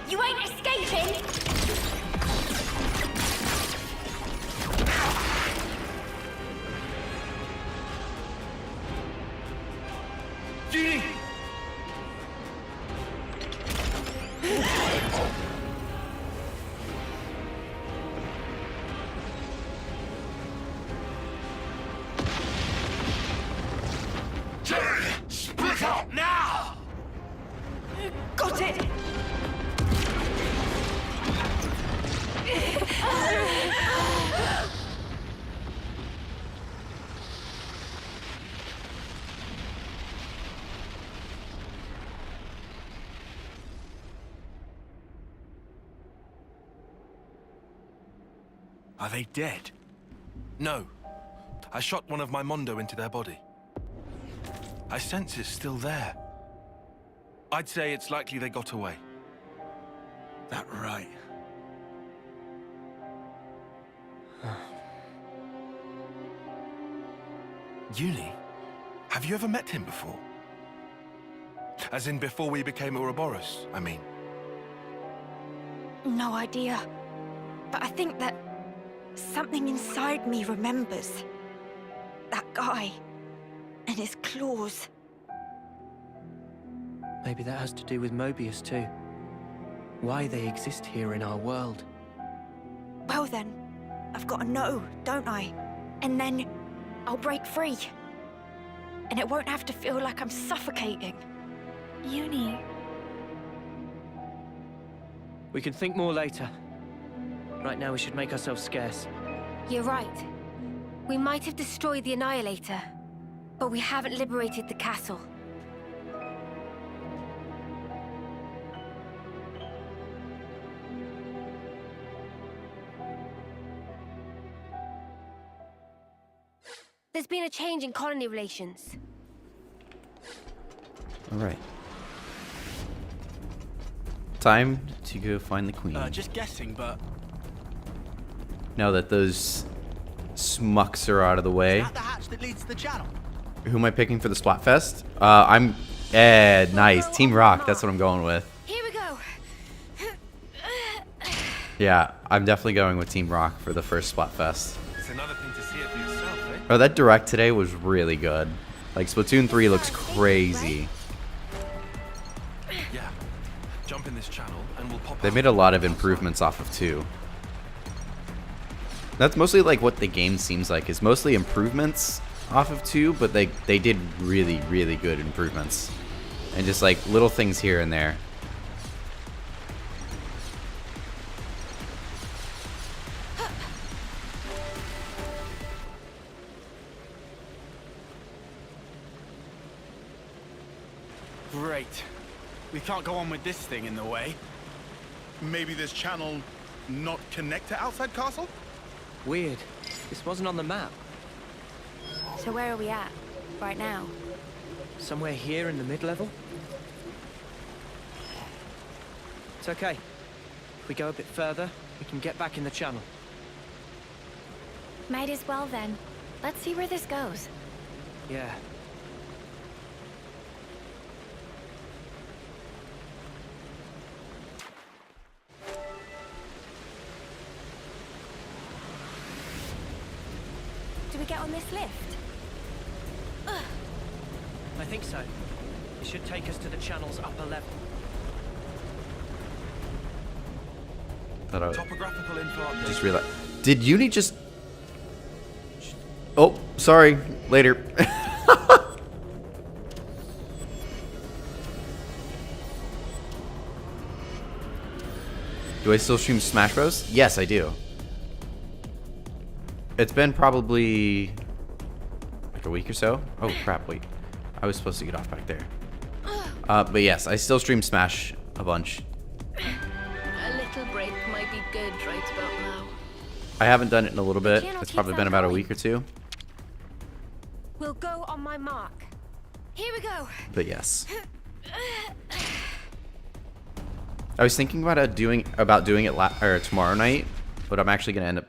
You ain't escaping! Genie! Jerry! Split up now! Got it! Are they dead? No. I shot one of my Mondo into their body. I sense it's still there. I'd say it's likely they got away. That right. Uni? Have you ever met him before? As in before we became Ouroboros, I mean. No idea. But I think that something inside me remembers. That guy. And his claws. Maybe that has to do with Mobius too. Why they exist here in our world. Well then, I've got to know, don't I? And then I'll break free. And it won't have to feel like I'm suffocating. Uni. We can think more later. Right now we should make ourselves scarce. You're right. We might have destroyed the Annihilator, but we haven't liberated the castle. There's been a change in colony relations. All right. Time to go find the queen. Just guessing, but... Now that those smucks are out of the way. Is that the hatch that leads to the channel? Who am I picking for the Splatfest? I'm... nice. Team Rock. That's what I'm going with. Here we go. Yeah, I'm definitely going with Team Rock for the first Splatfest. It's another thing to see it for yourself, eh? Oh, that direct today was really good. Like, Splatoon 3 looks crazy. Yeah. Jump in this channel and we'll pop They out. made a lot of improvements off of 2. That's mostly like what the game seems like. It's mostly improvements off of 2, but they did really, really good improvements. And just like little things here and there. Great. We can't go on with this thing in the way. Maybe this channel not connect to outside castle? Weird. This wasn't on the map. So where are we at? Right now? Somewhere here in the mid-level? It's okay. If we go a bit further, we can get back in the channel. Might as well then. Let's see where this goes. Yeah. Do we get on this lift? think so. It should take us to the channel's upper level. Topographical info update. Just realized. Did Uni just... Oh, sorry. Later. Do I still stream Smash Bros? Yes, I do. It's been probably like a week or so. Oh crap, wait. I was supposed to get off back there. But yes, I still stream Smash a bunch. A little break might be good right about now. I haven't done it in a little bit. It's probably been about a week or two. We'll go on my mark. Here we go. But yes. I was thinking about doing it tomorrow night, but I'm actually gonna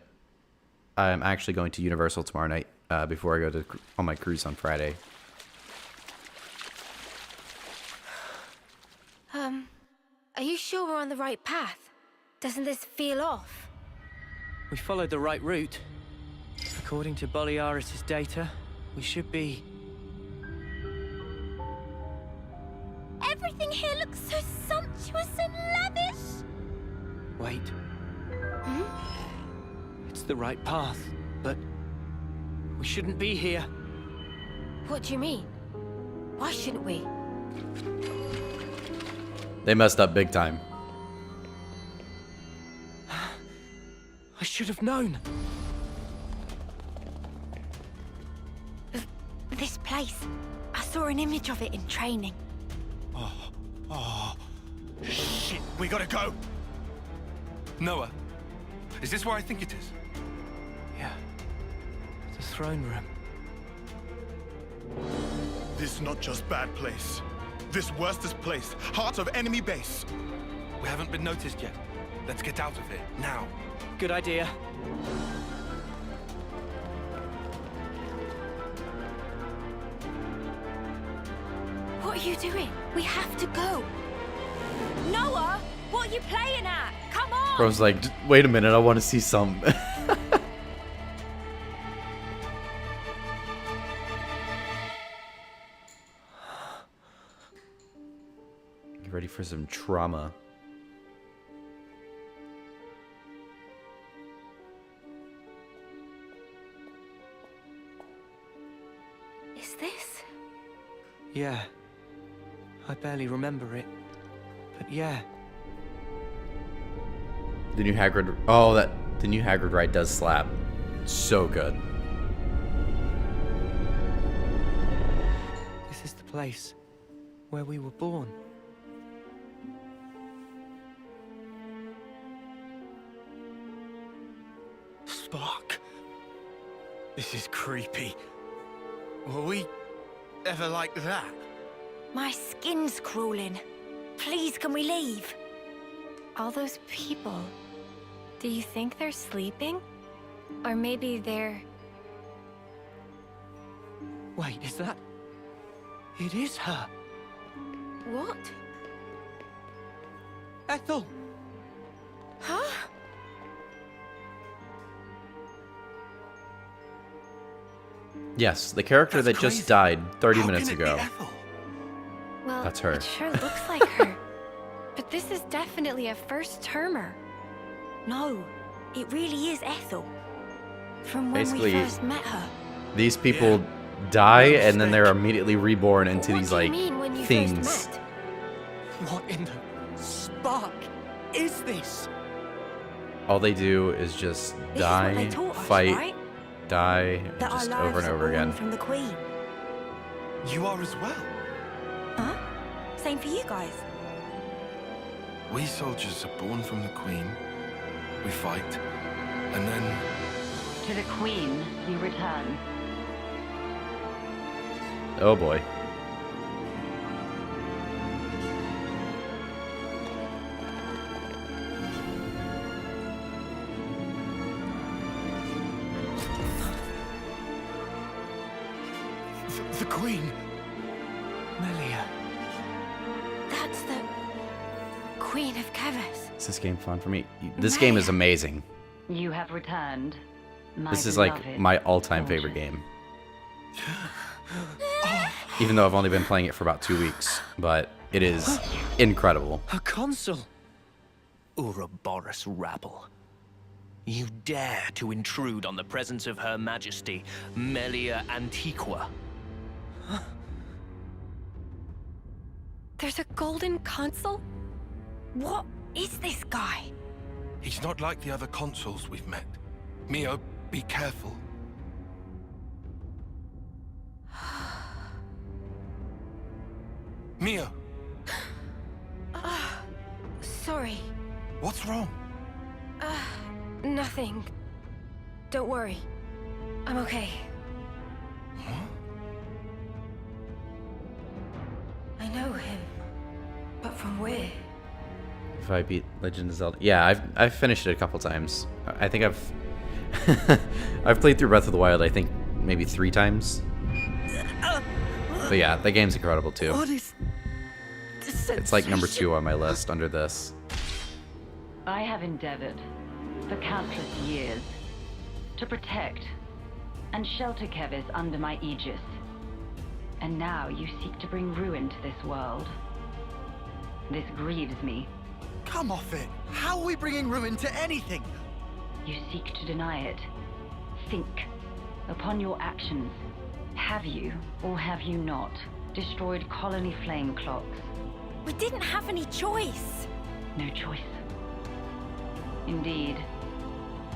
I'm actually going to Universal tomorrow night before I go on my cruise on Friday. Are you sure we're on the right path? Doesn't this feel off? We followed the right route. According to Boliaris' data, we should be... Everything here looks so sumptuous and lavish. Wait. It's the right path, but we shouldn't be here. What do you mean? Why shouldn't we? They messed up big time. I should have known. This place. I saw an image of it in training. Oh, shit, we gotta go. Noah, is this where I think it is? Yeah. The throne room. This is not just bad place. This worstest place, heart of enemy base. We haven't been noticed yet. Let's get out of here, now. Good idea. What are you doing? We have to go. Noah, what are you playing at? Come on! Bro's like, wait a minute, I want to see some. Get ready for some trauma. Is this? Yeah. I barely remember it. But yeah. The new Hagrid. Oh, the new Hagrid ride does slap. So good. This is the place where we were born. Spark. This is creepy. Were we ever like that? My skin's crawling. Please, can we leave? All those people, do you think they're sleeping? Or maybe they're... Wait, is that... It is her. What? Ethel! Huh? Yes, the character that just died 30 minutes ago. Well, That's her. It sure looks like her. But this is definitely a first-termer. No, it really is Ethel. From when Basically, we first met her. These people die and then they're immediately reborn into these like things. What in the spark is this? All they do is just die, fight, die, That just our over lives and are over born again. from the Queen. You are as well. Huh? Same for you guys. We soldiers are born from the Queen. We fight, and then... To the Queen you return. Oh boy. The Queen. Melia. That's the Queen of Kevas. Is this game fun for me? This game is amazing. You have returned. My This is like beloved my all-time soldier. favorite game. Even though I've only been playing it for about 2 weeks, but it is incredible. A consul. Ouroboros rabble. You dare to intrude on the presence of Her Majesty, Melia Antiqua. There's a golden consul? What is this guy? He's not like the other consuls we've met. Mio, be careful. Mio! Sorry. What's wrong? Nothing. Don't worry. I'm okay. I know him. But from where? If I beat Legend of Zelda, yeah, I've finished it a couple times. I think I've I've played through Breath of the Wild. I think maybe 3 times. But yeah, the game's incredible too. What is It's like number 2 on my list under this. I have endeavored for countless years to protect and shelter Kevis under my aegis. And now you seek to bring ruin to this world. This grieves me. Come off it. How are we bringing ruin to anything? You seek to deny it. Think upon your actions. Have you, or have you not, destroyed colony flame clocks? We didn't have any choice. No choice. Indeed.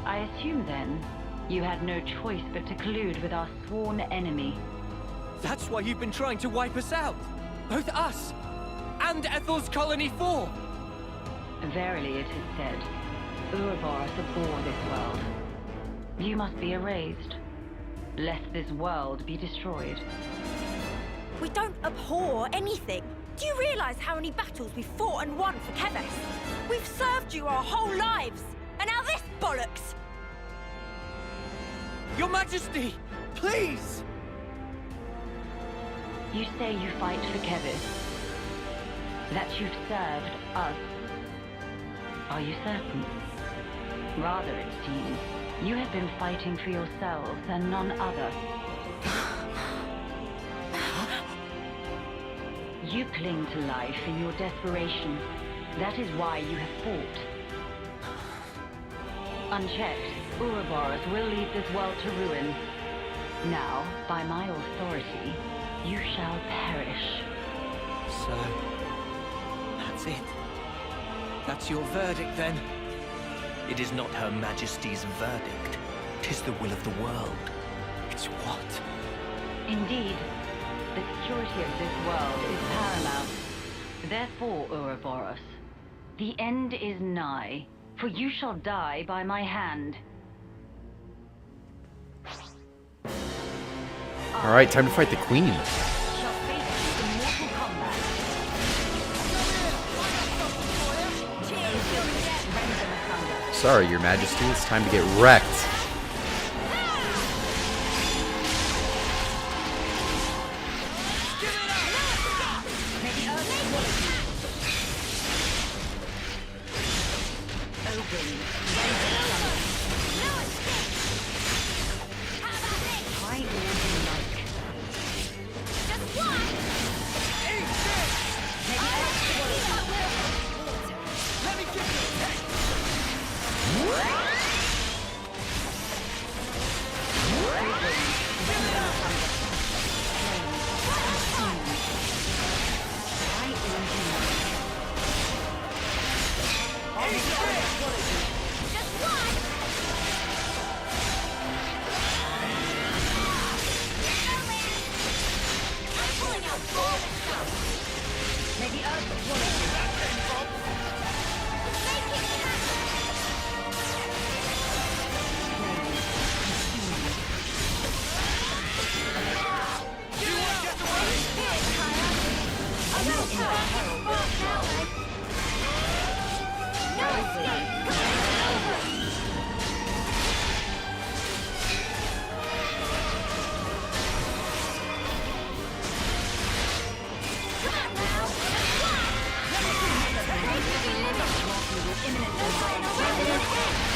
I assume then, you had no choice but to collude with our sworn enemy. That's why you've been trying to wipe us out. Both us and Ethel's Colony 4. Verily it is said, Ouroboros abhor this world. You must be erased, lest this world be destroyed. We don't abhor anything. Do you realize how many battles we've fought and won for Kevis? We've served you our whole lives, and now this bollocks! Your Majesty, please! You say you fight for Kevis, that you've served us. Are you certain? Rather, it seems, you have been fighting for yourselves and none other. You cling to life in your desperation. That is why you have fought. Unchecked, Ouroboros will lead this world to ruin. Now, by my authority, you shall perish. So, that's it. That's your verdict, then? It is not Her Majesty's verdict. 'Tis the will of the world. It's what? Indeed, the security of this world is paramount. Therefore, Ouroboros, the end is nigh, for you shall die by my hand. All right, time to fight the Queen. Sorry, Your Majesty, it's time to get wrecked.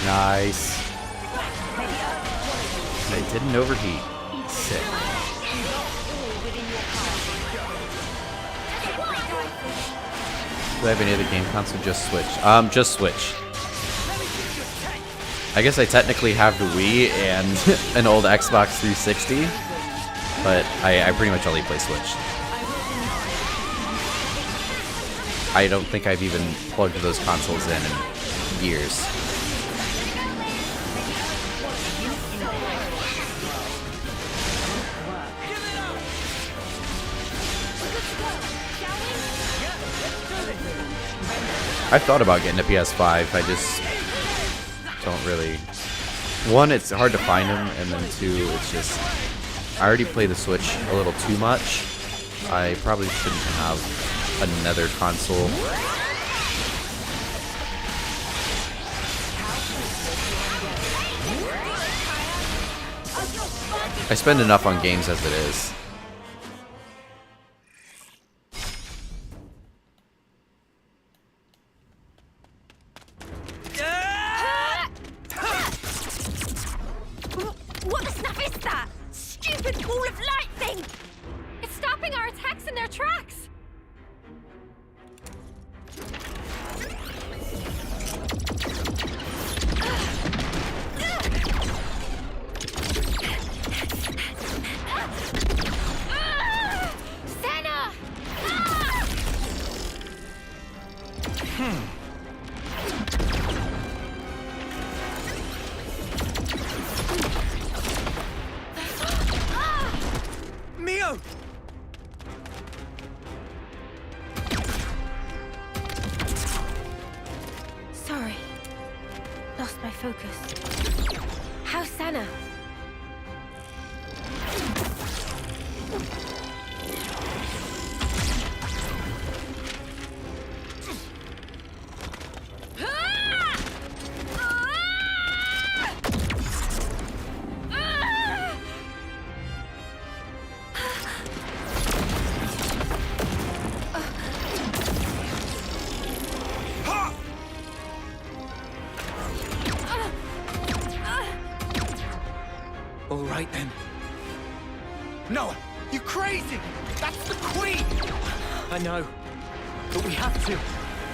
Nice. They didn't overheat. Sick. Do I have any other game console? Just Switch. Just Switch. I guess I technically have the Wii and an old Xbox 360, but I pretty much only play Switch. I don't think I've even plugged those consoles in years. I thought about getting a PS5. I just don't really. One, it's hard to find them, and then two, it's just I already play the Switch a little too much. I probably shouldn't have another console. I spend enough on games as it is. What the snuff is that? Stupid ball of light thing! It's stopping our attacks in their tracks! Senna! Mio! Sorry. Lost my focus. How's Senna? All right then. Noah, you crazy! That's the Queen! I know, but we have to.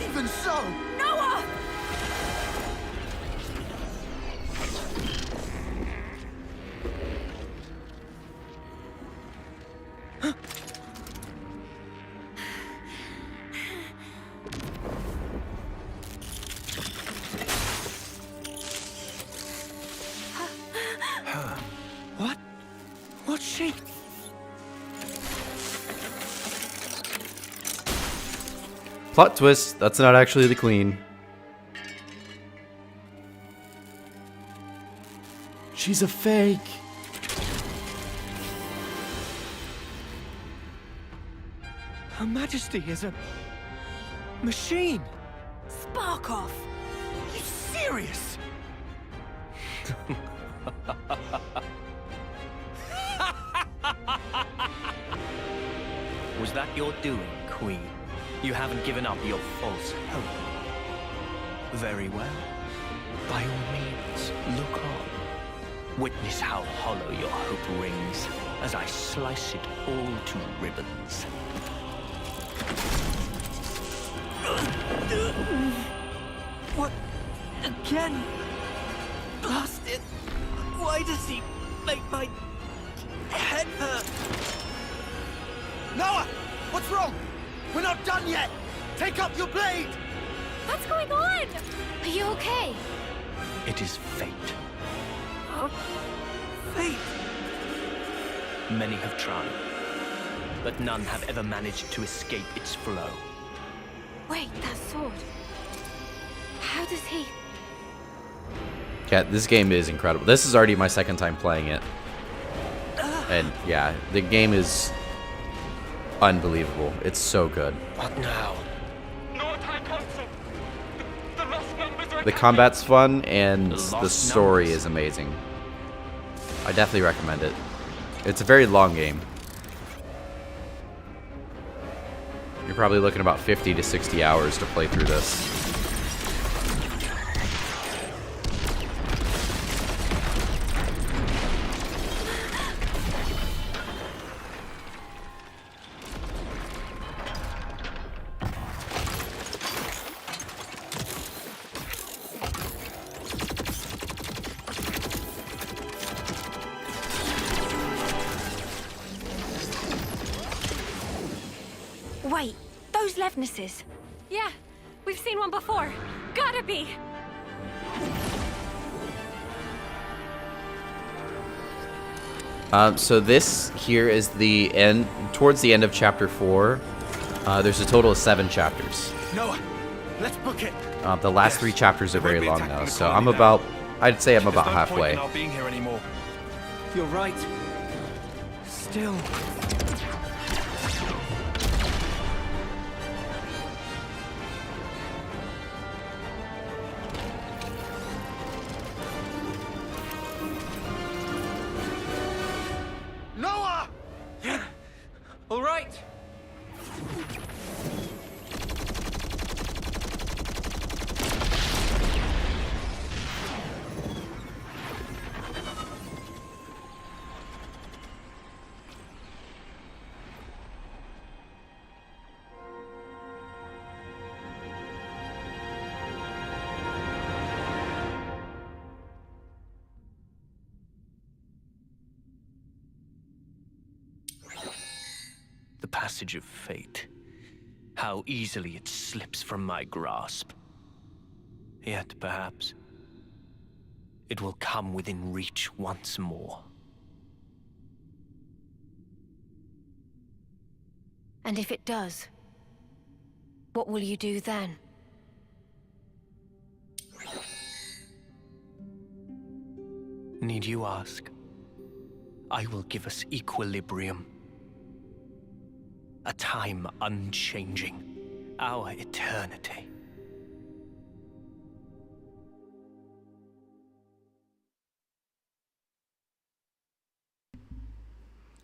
Even so! Noah! What? What's she? Plot twist, that's not actually the Queen. She's a fake. Her Majesty is a machine. Spark off! Are you serious? Was that your doing, Queen? You haven't given up your false hope. Very well. By all means, look on. Witness how hollow your hope rings as I slice it all to ribbons. What? Again? Blast it! Why does he make my head hurt? Noah! What's wrong? We're not done yet! Take up your blade! What's going on? Are you okay? It is fate. Fate? Many have tried, but none have ever managed to escape its flow. Wait, that sword. How does he... Yeah, this game is incredible. This is already my second time playing it. And yeah, the game is unbelievable. It's so good. What now? The combat's fun and the story is amazing. I definitely recommend it. It's a very long game. You're probably looking about 50 to 60 hours to play through this. those Levnesses? Yeah, we've seen one before. Gotta be. So this here is the end, towards the end of chapter 4. There's a total of 7 chapters. Noah, let's book it. The last 3 chapters are very long though, so I'm about, I'd say I'm about halfway. Not being here anymore. You're right. Still. Noah! All right. The passage of fate. How easily it slips from my grasp. Yet, perhaps, it will come within reach once more. And if it does, what will you do then? Need you ask? I will give us equilibrium. A time unchanging. Our eternity.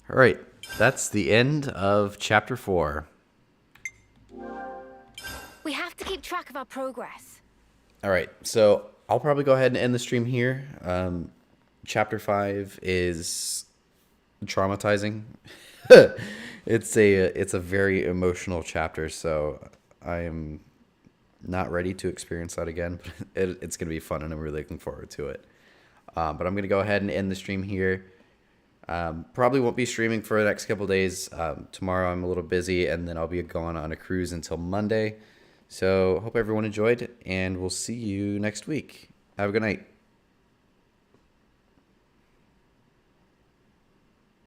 All right, that's the end of chapter 4. We have to keep track of our progress. All right, so I'll probably go ahead and end the stream here. Chapter 5 is traumatizing. It's a very emotional chapter, so I am not ready to experience that again. But it's going to be fun, and I'm really looking forward to it. But I'm going to go ahead and end the stream here. Probably won't be streaming for the next couple days. Tomorrow I'm a little busy, and then I'll be going on a cruise until Monday. So hope everyone enjoyed, and we'll see you next week. Have a good night.